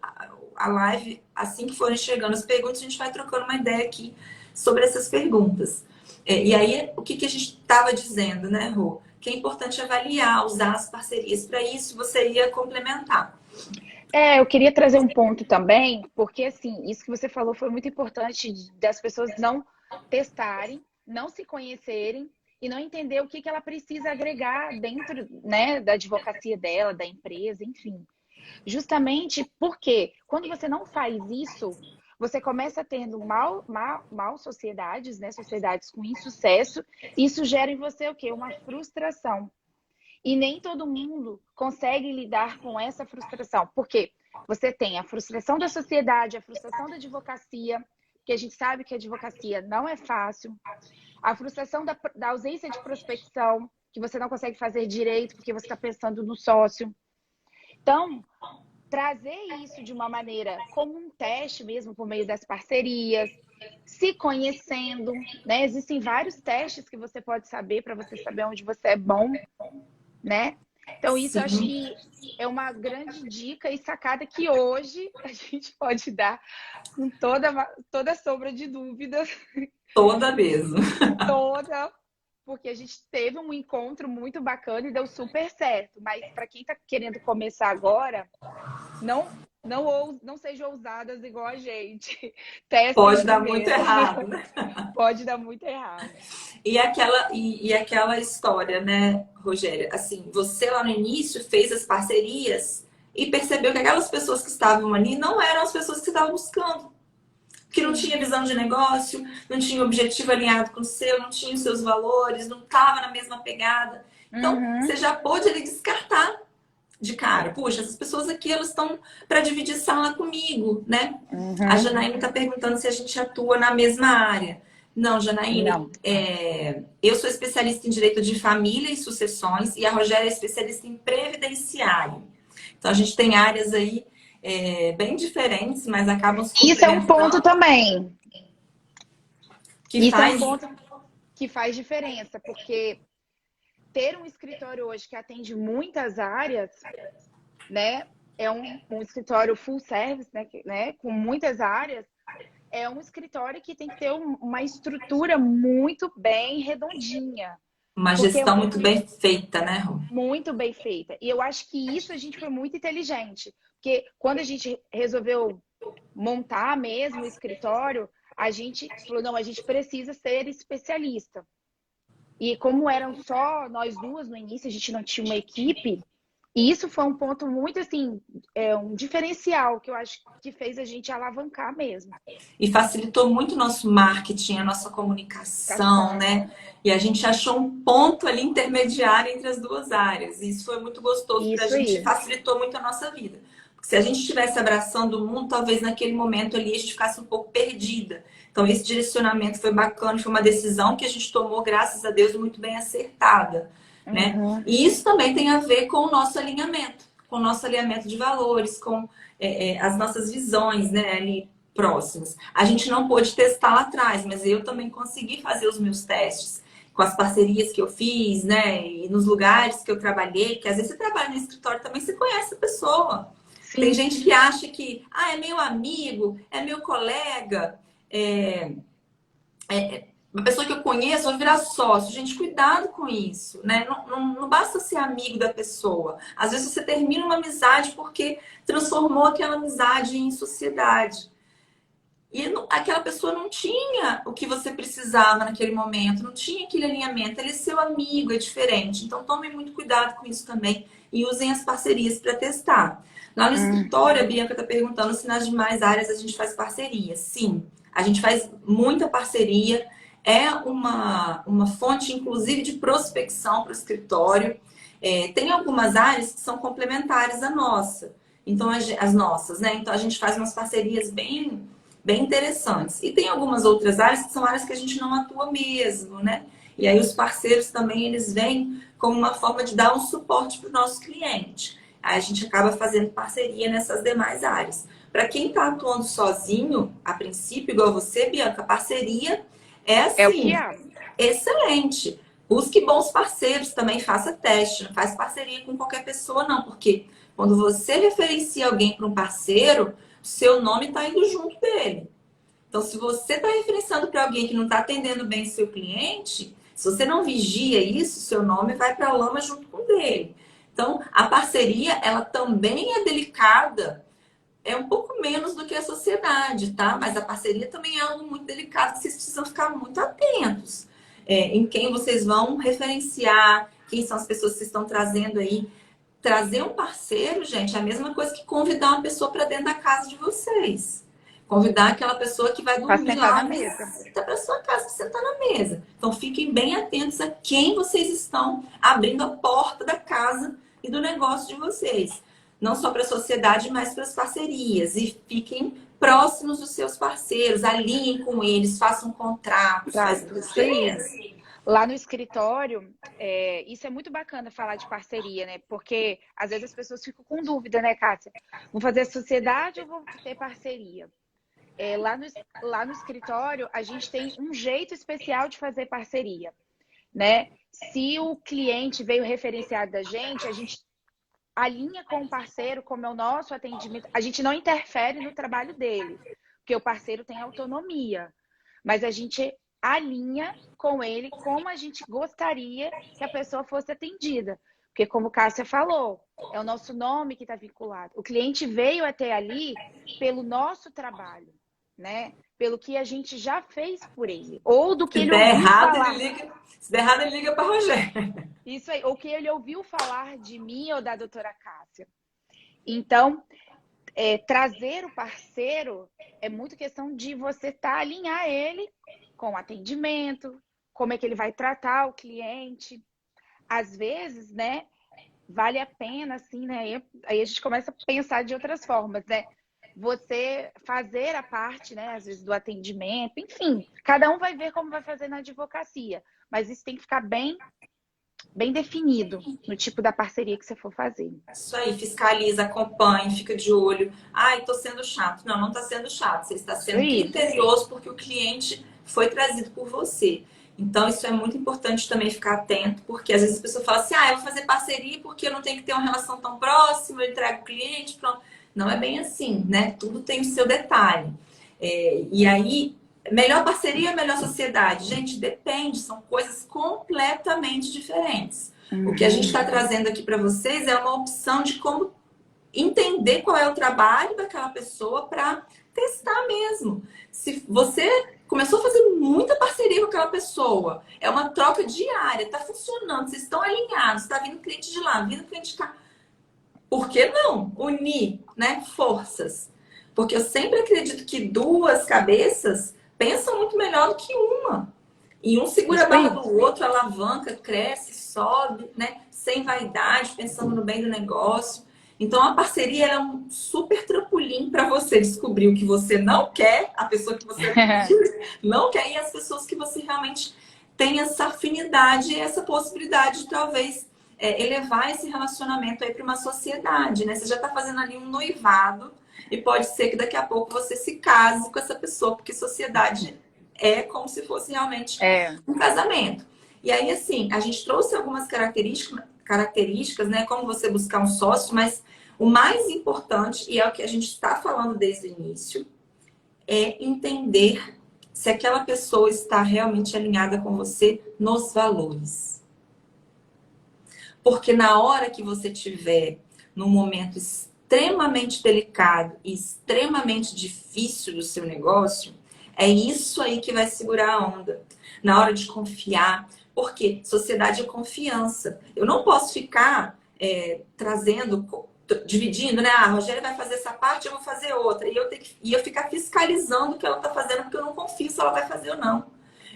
a live, assim que forem chegando as perguntas, a gente vai trocando uma ideia aqui sobre essas perguntas. E aí, o que a gente estava dizendo, né, Rô? Que é importante avaliar, usar as parcerias. Para isso, você ia complementar. Eu queria trazer um ponto também, porque assim, isso que você falou foi muito importante das pessoas não testarem, não se conhecerem e não entender o que ela precisa agregar dentro, né, da advocacia dela, da empresa, enfim. Justamente porque quando você não faz isso, você começa tendo mal sociedades, né, sociedades com insucesso, e isso gera em você o quê? Uma frustração. E nem todo mundo consegue lidar com essa frustração. Porque você tem a frustração da sociedade, a frustração da advocacia, que a gente sabe que a advocacia não é fácil. A frustração da ausência de prospecção, que você não consegue fazer direito porque você está pensando no sócio. Então, trazer isso de uma maneira como um teste mesmo, por meio das parcerias, se conhecendo, né? Existem vários testes que você pode saber para você saber onde você é bom, né? Então, isso eu acho que é uma grande dica e sacada que hoje a gente pode dar com toda sombra de dúvidas. Toda mesmo. Toda, porque a gente teve um encontro muito bacana e deu super certo. Mas para quem está querendo começar agora, não sejam ousadas igual a gente. Testem Pode dar primeiro. muito errado, né? Pode dar muito errado. E aquela história, né, Rogéria? Assim, você lá no início fez as parcerias e percebeu que aquelas pessoas que estavam ali não eram as pessoas que você estava buscando. Que não tinha visão de negócio, não tinha objetivo alinhado com o seu, não tinha os seus valores, não estava na mesma pegada. Então, você já pôde ali descartar de cara. Puxa, essas pessoas aqui, elas estão para dividir sala comigo, né? A Janaína está perguntando se a gente atua na mesma área. Não, Janaína, Não. eu sou especialista em direito de família e sucessões e a Rogéria é especialista em previdenciário. Então, a gente tem áreas aí bem diferentes, mas acabam se Isso é um ponto também. É um ponto que faz diferença, porque ter um escritório hoje que atende muitas áreas, né? É um escritório full service, né? Com muitas áreas. É um escritório que tem que ter uma estrutura muito bem redondinha. Uma gestão muito bem feita, né, Rô? Muito bem feita. E eu acho que isso a gente foi muito inteligente. Porque quando a gente resolveu montar mesmo o escritório, a gente falou, não, a gente precisa ser especialista. E como eram só nós duas no início, a gente não tinha uma equipe, e isso foi um ponto muito, assim, um diferencial que eu acho que fez a gente alavancar mesmo. E facilitou muito o nosso marketing, a nossa comunicação, né? E a gente achou um ponto ali intermediário entre as duas áreas. E isso foi muito gostoso para a gente, facilitou muito a nossa vida. Porque se a gente estivesse abraçando o mundo, talvez naquele momento ali a gente ficasse um pouco perdida. Então esse direcionamento foi bacana, foi uma decisão que a gente tomou, graças a Deus, muito bem acertada. Né? E isso também tem a ver com o nosso alinhamento, com o nosso alinhamento de valores, com as nossas visões, né, ali próximas. A gente não pôde testar lá atrás, mas eu também consegui fazer os meus testes com as parcerias que eu fiz, né, e nos lugares que eu trabalhei, que às vezes você trabalha no escritório também, você conhece a pessoa. Sim. Tem gente que acha que é meu amigo, é meu colega, uma pessoa que eu conheço vai virar sócio. Gente, cuidado com isso, né? Não basta ser amigo da pessoa. Às vezes você termina uma amizade porque transformou aquela amizade em sociedade. E aquela pessoa não tinha o que você precisava naquele momento, não tinha aquele alinhamento. Ele é seu amigo, é diferente. Então tomem muito cuidado com isso também e usem as parcerias para testar. Lá no escritório, a Bianca está perguntando se nas demais áreas a gente faz parceria. Sim, a gente faz muita parceria. É uma fonte, inclusive, de prospecção para o escritório. Tem algumas áreas que são complementares à nossa. Então, as nossas, né? Então, a gente faz umas parcerias bem interessantes. E tem algumas outras áreas que são áreas que a gente não atua mesmo, né? E aí os parceiros também, eles vêm como uma forma de dar um suporte para o nosso cliente. Aí a gente acaba fazendo parceria nessas demais áreas. Para quem está atuando sozinho, a princípio, igual você, Bianca, parceria é É o que assim, há. excelente. Busque bons parceiros também, faça teste, não faz parceria com qualquer pessoa, não, porque quando você referencia alguém para um parceiro, seu nome está indo junto dele. Então, se você está referenciando para alguém que não está atendendo bem seu cliente, se você não vigia isso, seu nome vai para a lama junto com o dele. Então, a parceria, ela também é delicada, é um pouco menos do que a sociedade, tá? Mas a parceria também é algo muito delicado, que vocês precisam ficar muito atentos em quem vocês vão referenciar, quem são as pessoas que estão trazendo aí. Trazer um parceiro, gente, é a mesma coisa que convidar uma pessoa para dentro da casa de vocês. Convidar aquela pessoa que vai Pra dormir sentar lá na e mesa. visita para sua casa para sentar na mesa. Então fiquem bem atentos a quem vocês estão abrindo a porta da casa e do negócio de vocês. Não só para a sociedade, mas para as parcerias. E fiquem próximos dos seus parceiros, alinhem com eles, façam contratos, Tá, faz toda a isso aí. diferença. Lá no escritório, isso é muito bacana falar de parceria, né? Porque às vezes as pessoas ficam com dúvida, né, Cássia? Vou fazer sociedade ou vou ter parceria? Lá no escritório, a gente tem um jeito especial de fazer parceria, né? Se o cliente veio referenciado da gente, a gente alinha com o parceiro, como é o nosso atendimento. A gente não interfere no trabalho dele, porque o parceiro tem autonomia, mas a gente alinha com ele como a gente gostaria que a pessoa fosse atendida. Porque, como Cássia falou, é o nosso nome que está vinculado. O cliente veio até ali pelo nosso trabalho, né? Pelo que a gente já fez por ele. Ou do que Se ele der ouviu errado, falar. se der errado, ele liga para Rogério. Isso aí. Ou que ele ouviu falar de mim ou da doutora Cássia. Então, trazer o parceiro é muito questão de você alinhar ele com o atendimento, como é que ele vai tratar o cliente. Às vezes, né, vale a pena, assim, né? Aí a gente começa a pensar de outras formas, né? Você fazer a parte, né, às vezes, do atendimento, enfim, cada um vai ver como vai fazer na advocacia, mas isso tem que ficar bem definido no tipo da parceria que você for fazer. Isso aí, fiscaliza, acompanha, fica de olho. Ai, tô sendo chato. Não, não tá sendo chato. Você está Isso sendo aí. criterioso porque o cliente foi trazido por você. Então, isso é muito importante também ficar atento, porque às vezes a pessoa fala assim, eu vou fazer parceria porque eu não tenho que ter uma relação tão próxima, eu entrego o cliente, pronto. Não é bem assim, né? Tudo tem o seu detalhe. E aí, melhor parceria ou melhor sociedade? Gente, depende, são coisas completamente diferentes. O que a gente está trazendo aqui para vocês é uma opção de como entender qual é o trabalho daquela pessoa para testar mesmo. Se você começou a fazer muita parceria com aquela pessoa, é uma troca diária, está funcionando, vocês estão alinhados, está vindo cliente de lá, vindo cliente de cá. Por que não unir, né, forças? Porque eu sempre acredito que duas cabeças pensam muito melhor do que uma. E um segura a Isso barra aí. do outro, alavanca, cresce, sobe, né? Sem vaidade, pensando no bem do negócio. Então, a parceria é um super trampolim para você descobrir o que você não quer, a pessoa que você não quer e as pessoas que você realmente tem essa afinidade e essa possibilidade de talvez elevar esse relacionamento aí para uma sociedade, né? Você já está fazendo ali um noivado e pode ser que daqui a pouco você se case com essa pessoa, porque sociedade é como se fosse realmente um casamento. E aí, assim, a gente trouxe algumas características, né? Como você buscar um sócio, mas o mais importante, e é o que a gente está falando desde o início, é entender se aquela pessoa está realmente alinhada com você nos valores. Porque na hora que você tiver num momento extremamente delicado e extremamente difícil do seu negócio, é isso aí que vai segurar a onda. Na hora de confiar. Porque sociedade é confiança. Eu não posso ficar dividindo, né? A Rogéria vai fazer essa parte, eu vou fazer outra. E eu ficar fiscalizando o que ela está fazendo, porque eu não confio se ela vai fazer ou não.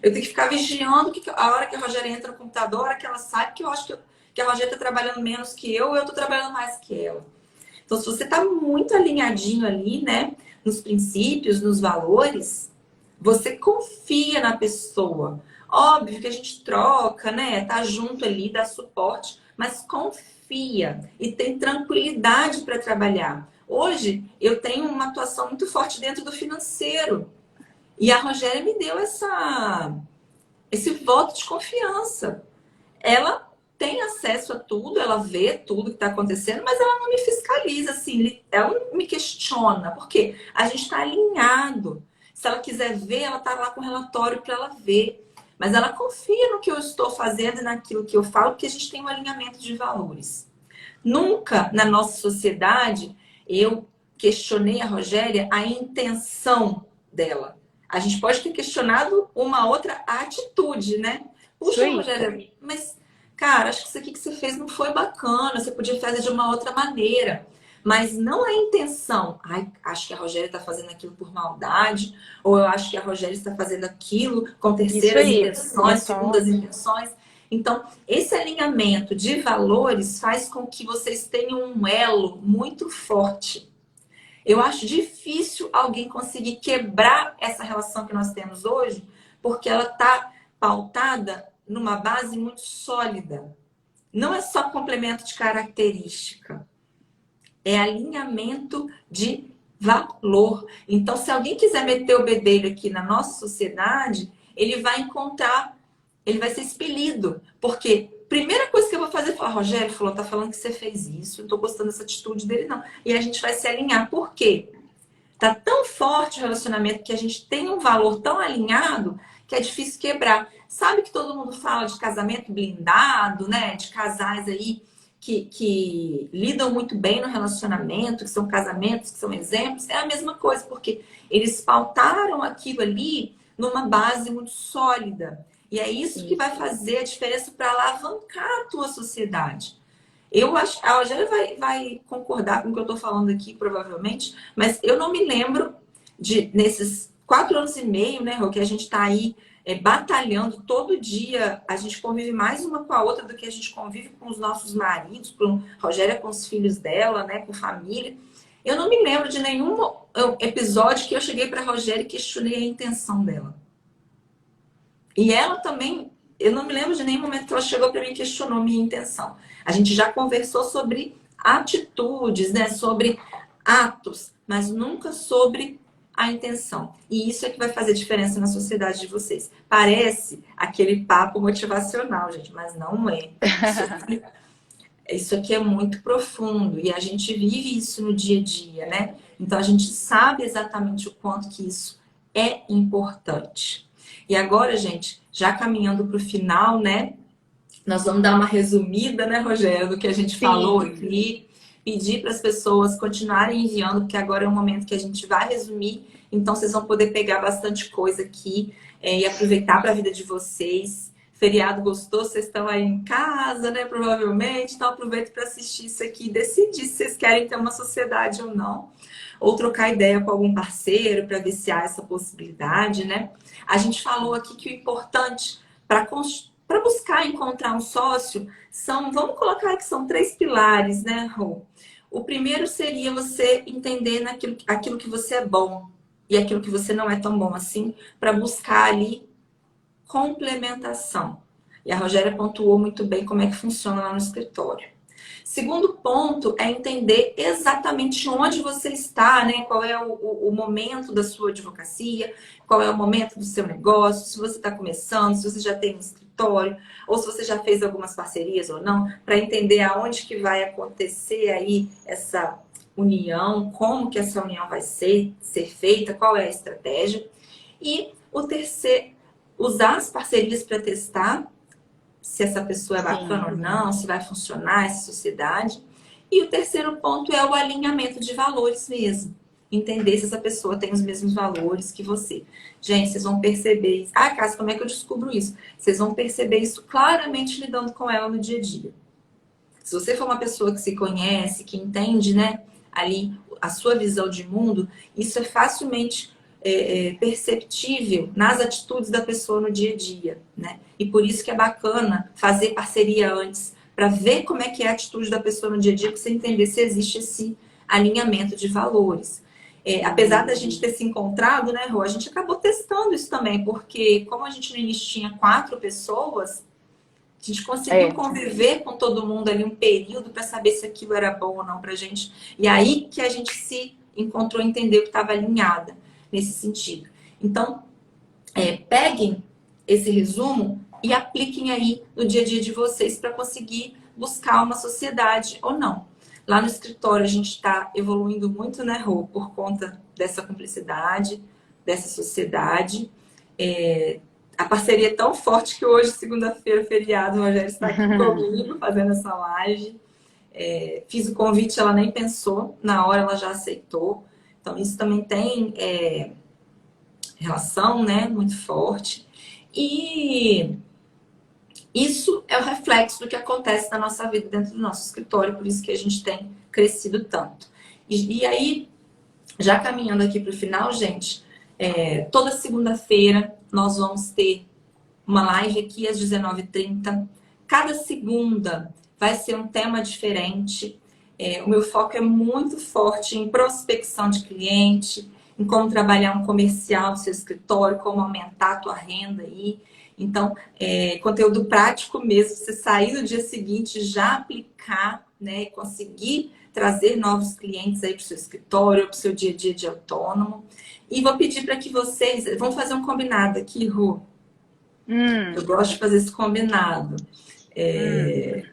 Eu tenho que ficar vigiando a hora que a Rogéria entra no computador, a hora que ela sai, porque eu acho que a Rogéria está trabalhando menos que eu estou trabalhando mais que ela. Então, se você está muito alinhadinho ali, né? Nos princípios, nos valores, você confia na pessoa. Óbvio que a gente troca, né? Tá junto ali, dá suporte, mas confia e tem tranquilidade para trabalhar. Hoje, eu tenho uma atuação muito forte dentro do financeiro. E a Rogéria me deu esse voto de confiança. Ela tem acesso a tudo, ela vê tudo que está acontecendo, mas ela não me fiscaliza, assim, ela não me questiona, porque a gente está alinhado. Se ela quiser ver, ela está lá com o relatório para ela ver. Mas ela confia no que eu estou fazendo e naquilo que eu falo, porque a gente tem um alinhamento de valores. Nunca na nossa sociedade eu questionei a Rogéria a intenção dela. A gente pode ter questionado uma outra atitude, né? Puxa, Rogéria, mas, cara, acho que isso aqui que você fez não foi bacana, você podia fazer de uma outra maneira. Mas não a intenção. Ai, acho que a Rogéria está fazendo aquilo por maldade, ou eu acho que a Rogéria está fazendo aquilo com terceiras intenções, segundas intenções. Então, esse alinhamento de valores faz com que vocês tenham um elo muito forte. Eu acho difícil alguém conseguir quebrar essa relação que nós temos hoje, porque ela está pautada numa base muito sólida. Não é só complemento de característica, é alinhamento de valor. Então, se alguém quiser meter o bedelho aqui na nossa sociedade, ele vai encontrar, ele vai ser expelido. Porque primeira coisa que eu vou fazer é falar, Rogério falou, tá falando que você fez isso, eu não tô gostando dessa atitude dele, não. E a gente vai se alinhar. Por quê? Tá tão forte o relacionamento que a gente tem um valor tão alinhado que é difícil quebrar. Sabe que todo mundo fala de casamento blindado, né? De casais aí que lidam muito bem no relacionamento, que são casamentos, que são exemplos. É a mesma coisa, porque eles pautaram aquilo ali numa base muito sólida. E é isso que vai fazer a diferença para alavancar a tua sociedade. Eu acho, a Rogéria vai concordar com o que eu estou falando aqui, provavelmente, mas eu não me lembro de, nesses 4 anos e meio, né, Rô, que a gente está aí batalhando todo dia, a gente convive mais uma com a outra do que a gente convive com os nossos maridos, com Rogéria com os filhos dela, né, com família. Eu não me lembro de nenhum episódio que eu cheguei para a Rogéria e questionei a intenção dela. E ela também, eu não me lembro de nenhum momento que ela chegou para mim e questionou minha intenção. A gente já conversou sobre atitudes, né? Sobre atos, mas nunca sobre a intenção. E isso é que vai fazer diferença na sociedade de vocês. Parece aquele papo motivacional, gente, mas não é. Isso aqui é muito profundo e a gente vive isso no dia a dia, né? Então a gente sabe exatamente o quanto que isso é importante. E agora, gente, já caminhando para o final, né? Nós vamos dar uma resumida, né, Rogério, do que a gente falou aqui. Pedir para as pessoas continuarem enviando, porque agora é o momento que a gente vai resumir. Então, vocês vão poder pegar bastante coisa aqui e aproveitar para a vida de vocês. Feriado gostoso, vocês estão aí em casa, né? Provavelmente. Então, aproveita para assistir isso aqui e decidir se vocês querem ter uma sociedade ou não. Ou trocar ideia com algum parceiro para ver se há essa possibilidade, né? A gente falou aqui que o importante para buscar encontrar um sócio vamos colocar que são 3 pilares, né, Rô? O primeiro seria você entender aquilo que você é bom e aquilo que você não é tão bom assim, para buscar ali complementação. E a Rogéria pontuou muito bem como é que funciona lá no escritório. Segundo ponto é entender exatamente onde você está, né? Qual é o momento da sua advocacia, qual é o momento do seu negócio, se você está começando, se você já tem um escritório, ou se você já fez algumas parcerias ou não, para entender aonde que vai acontecer aí essa união, como que essa união vai ser feita, qual é a estratégia. E o terceiro, usar as parcerias para testar se essa pessoa é bacana ou não, se vai funcionar essa sociedade. E o terceiro ponto é o alinhamento de valores mesmo. Entender se essa pessoa tem os mesmos valores que você. Gente, vocês vão perceber isso. Ah, Cássia, como é que eu descubro isso? Vocês vão perceber isso claramente lidando com ela no dia a dia. Se você for uma pessoa que se conhece, que entende, né, ali a sua visão de mundo, isso é facilmente perceptível nas atitudes da pessoa no dia a dia, né? E por isso que é bacana fazer parceria antes, para ver como é que é a atitude da pessoa no dia a dia, para você entender se existe esse alinhamento de valores. Apesar da gente ter se encontrado, né, Rô, a gente acabou testando isso também, porque como a gente no início tinha 4 pessoas A gente conseguiu É. conviver com todo mundo ali um período para saber se aquilo era bom ou não pra gente. E aí que a gente se encontrou, entendeu que estava alinhada nesse sentido. Então, peguem esse resumo e apliquem aí no dia a dia de vocês para conseguir buscar uma sociedade ou não. Lá no escritório a gente está evoluindo muito, né, Rô, por conta dessa cumplicidade, dessa sociedade. A parceria é tão forte que hoje, segunda-feira, feriado, o Rogério está aqui comigo fazendo essa live. Fiz o convite, ela nem pensou, na hora ela já aceitou. Então, isso também tem relação, né, muito forte. E isso é o reflexo do que acontece na nossa vida dentro do nosso escritório, por isso que a gente tem crescido tanto. E aí, já caminhando aqui para o final, gente, toda segunda-feira nós vamos ter uma live aqui às 19h30. Cada segunda vai ser um tema diferente. O meu foco é muito forte em prospecção de cliente, em como trabalhar um comercial do seu escritório, como aumentar a tua renda aí. Então, conteúdo prático mesmo, você sair no dia seguinte, já aplicar, né, e conseguir trazer novos clientes aí para o seu escritório, para o seu dia a dia de autônomo. E vou pedir para que vocês, vamos fazer um combinado aqui, Ru. Eu gosto de fazer esse combinado.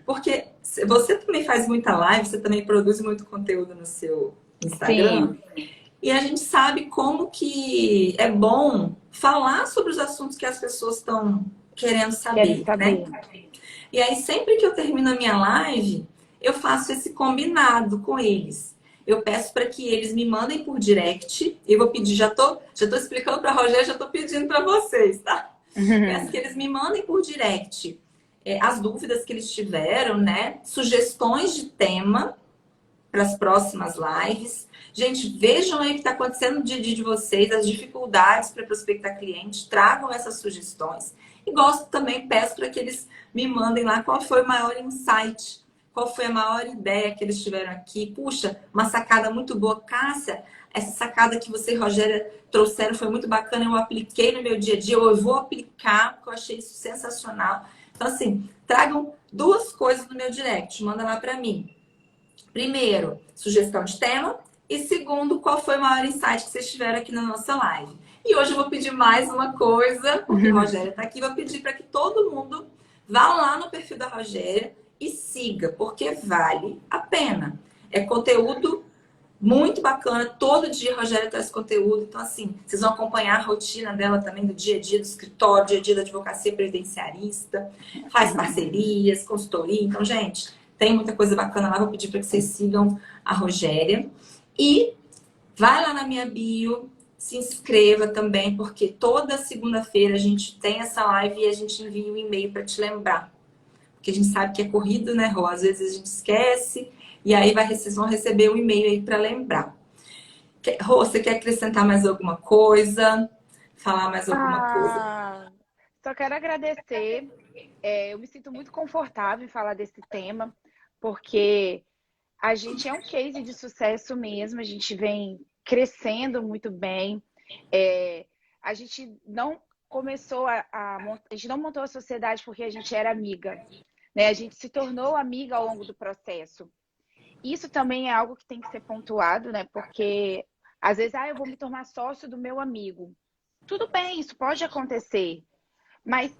Porque você também faz muita live, você também produz muito conteúdo no seu Instagram. Sim, E a gente sabe como que é bom falar sobre os assuntos que as pessoas estão querendo querem saber, né? saber. E aí, sempre que eu termino a minha live, eu faço esse combinado com eles. Eu peço para que eles me mandem por direct. Eu vou pedir, já tô explicando para a Rogéria, já tô pedindo para vocês, tá? Peço que eles me mandem por direct as dúvidas que eles tiveram, né? Sugestões de tema para as próximas lives. Gente, vejam aí o que está acontecendo no dia a dia de vocês, as dificuldades para prospectar cliente, tragam essas sugestões. E gosto também, peço para que eles me mandem lá qual foi o maior insight, qual foi a maior ideia que eles tiveram aqui. Puxa, uma sacada muito boa. Cássia, essa sacada que você e Rogéria trouxeram foi muito bacana, eu apliquei no meu dia a dia, eu vou aplicar, porque eu achei isso sensacional. Então, assim, tragam duas coisas no meu direct, manda lá para mim. Primeiro, sugestão de tema. E segundo, qual foi o maior insight que vocês tiveram aqui na nossa live. E hoje eu vou pedir mais uma coisa, porque a Rogéria está aqui. Vou pedir para que todo mundo vá lá no perfil da Rogéria e siga, porque vale a pena. É conteúdo muito bacana. Todo dia a Rogéria traz conteúdo. Então, assim, vocês vão acompanhar a rotina dela também do dia a dia do escritório, dia a dia da advocacia previdenciarista, faz parcerias, consultoria. Então, gente, tem muita coisa bacana lá. Vou pedir para que vocês sigam a Rogéria. E vai lá na minha bio, se inscreva também, porque toda segunda-feira a gente tem essa live e a gente envia um e-mail para te lembrar. Porque a gente sabe que é corrido, né, Rô? Às vezes a gente esquece e aí vocês vão receber um e-mail aí para lembrar. Rô, você quer acrescentar mais alguma coisa? Falar mais alguma coisa? Só quero agradecer. Eu me sinto muito confortável em falar desse tema, porque a gente é um case de sucesso mesmo, a gente vem crescendo muito bem. A gente não começou a gente não montou a sociedade porque a gente era amiga, né? A gente se tornou amiga ao longo do processo. Isso também é algo que tem que ser pontuado, né? Porque às vezes, eu vou me tornar sócio do meu amigo. Tudo bem, isso pode acontecer, mas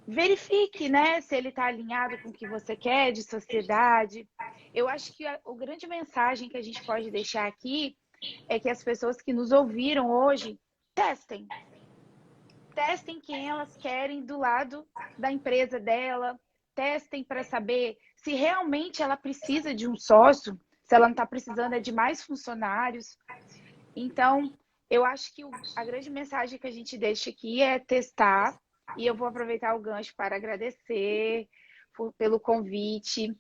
verifique, né, se ele está alinhado com o que você quer de sociedade. Eu acho que a grande mensagem que a gente pode deixar aqui é que as pessoas que nos ouviram hoje testem. Testem quem elas querem do lado da empresa dela. Testem para saber se realmente ela precisa de um sócio, se ela não está precisando de mais funcionários. Então, eu acho que a grande mensagem que a gente deixa aqui é testar. E eu vou aproveitar o gancho para agradecer pelo convite.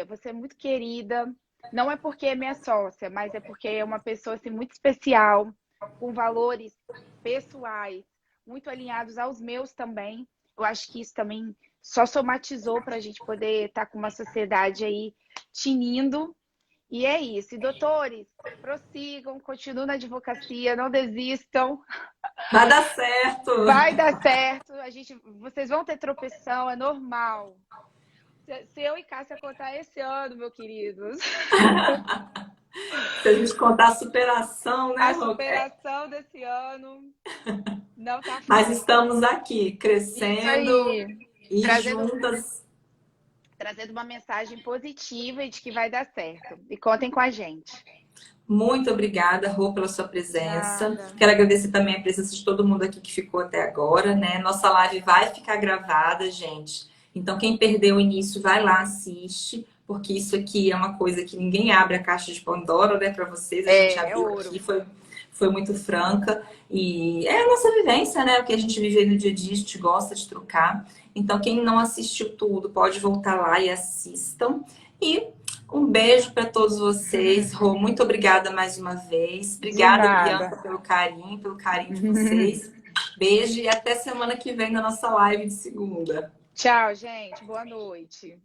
Você é muito querida. Não é porque é minha sócia, mas é porque é uma pessoa assim, muito especial, com valores pessoais, muito alinhados aos meus também. Eu acho que isso também só somatizou para a gente poder estar com uma sociedade aí tinindo. E é isso. E, doutores, prossigam, continuem na advocacia, não desistam. Vai dar certo! Vai dar certo. Vocês vão ter tropeção, é normal. Se eu e Cássia contar esse ano, meu queridos, Se a gente contar a superação, né, a Rô? superação desse ano não tá Mas fácil. estamos aqui, Isso crescendo aí. e Trazendo, juntas. trazendo uma mensagem positiva e de que vai dar certo. E contem com a gente. Muito obrigada, Rô, pela sua presença. Nada. Quero agradecer também a presença de todo mundo aqui que ficou até agora, né? Nossa live vai ficar gravada, gente. Então, quem perdeu o início, vai lá, assiste, porque isso aqui é uma coisa que ninguém abre a caixa de Pandora, né, para vocês. A gente É abriu ouro. aqui, foi muito franca. E é a nossa vivência, né? O que a gente vive no dia a dia, a gente gosta de trocar. Então, quem não assistiu tudo, pode voltar lá e assistam. E um beijo para todos vocês. Rô, muito obrigada mais uma vez. De Obrigada, nada. Bianca, pelo carinho de vocês. Beijo e até semana que vem na nossa live de segunda. Tchau, gente. Boa noite.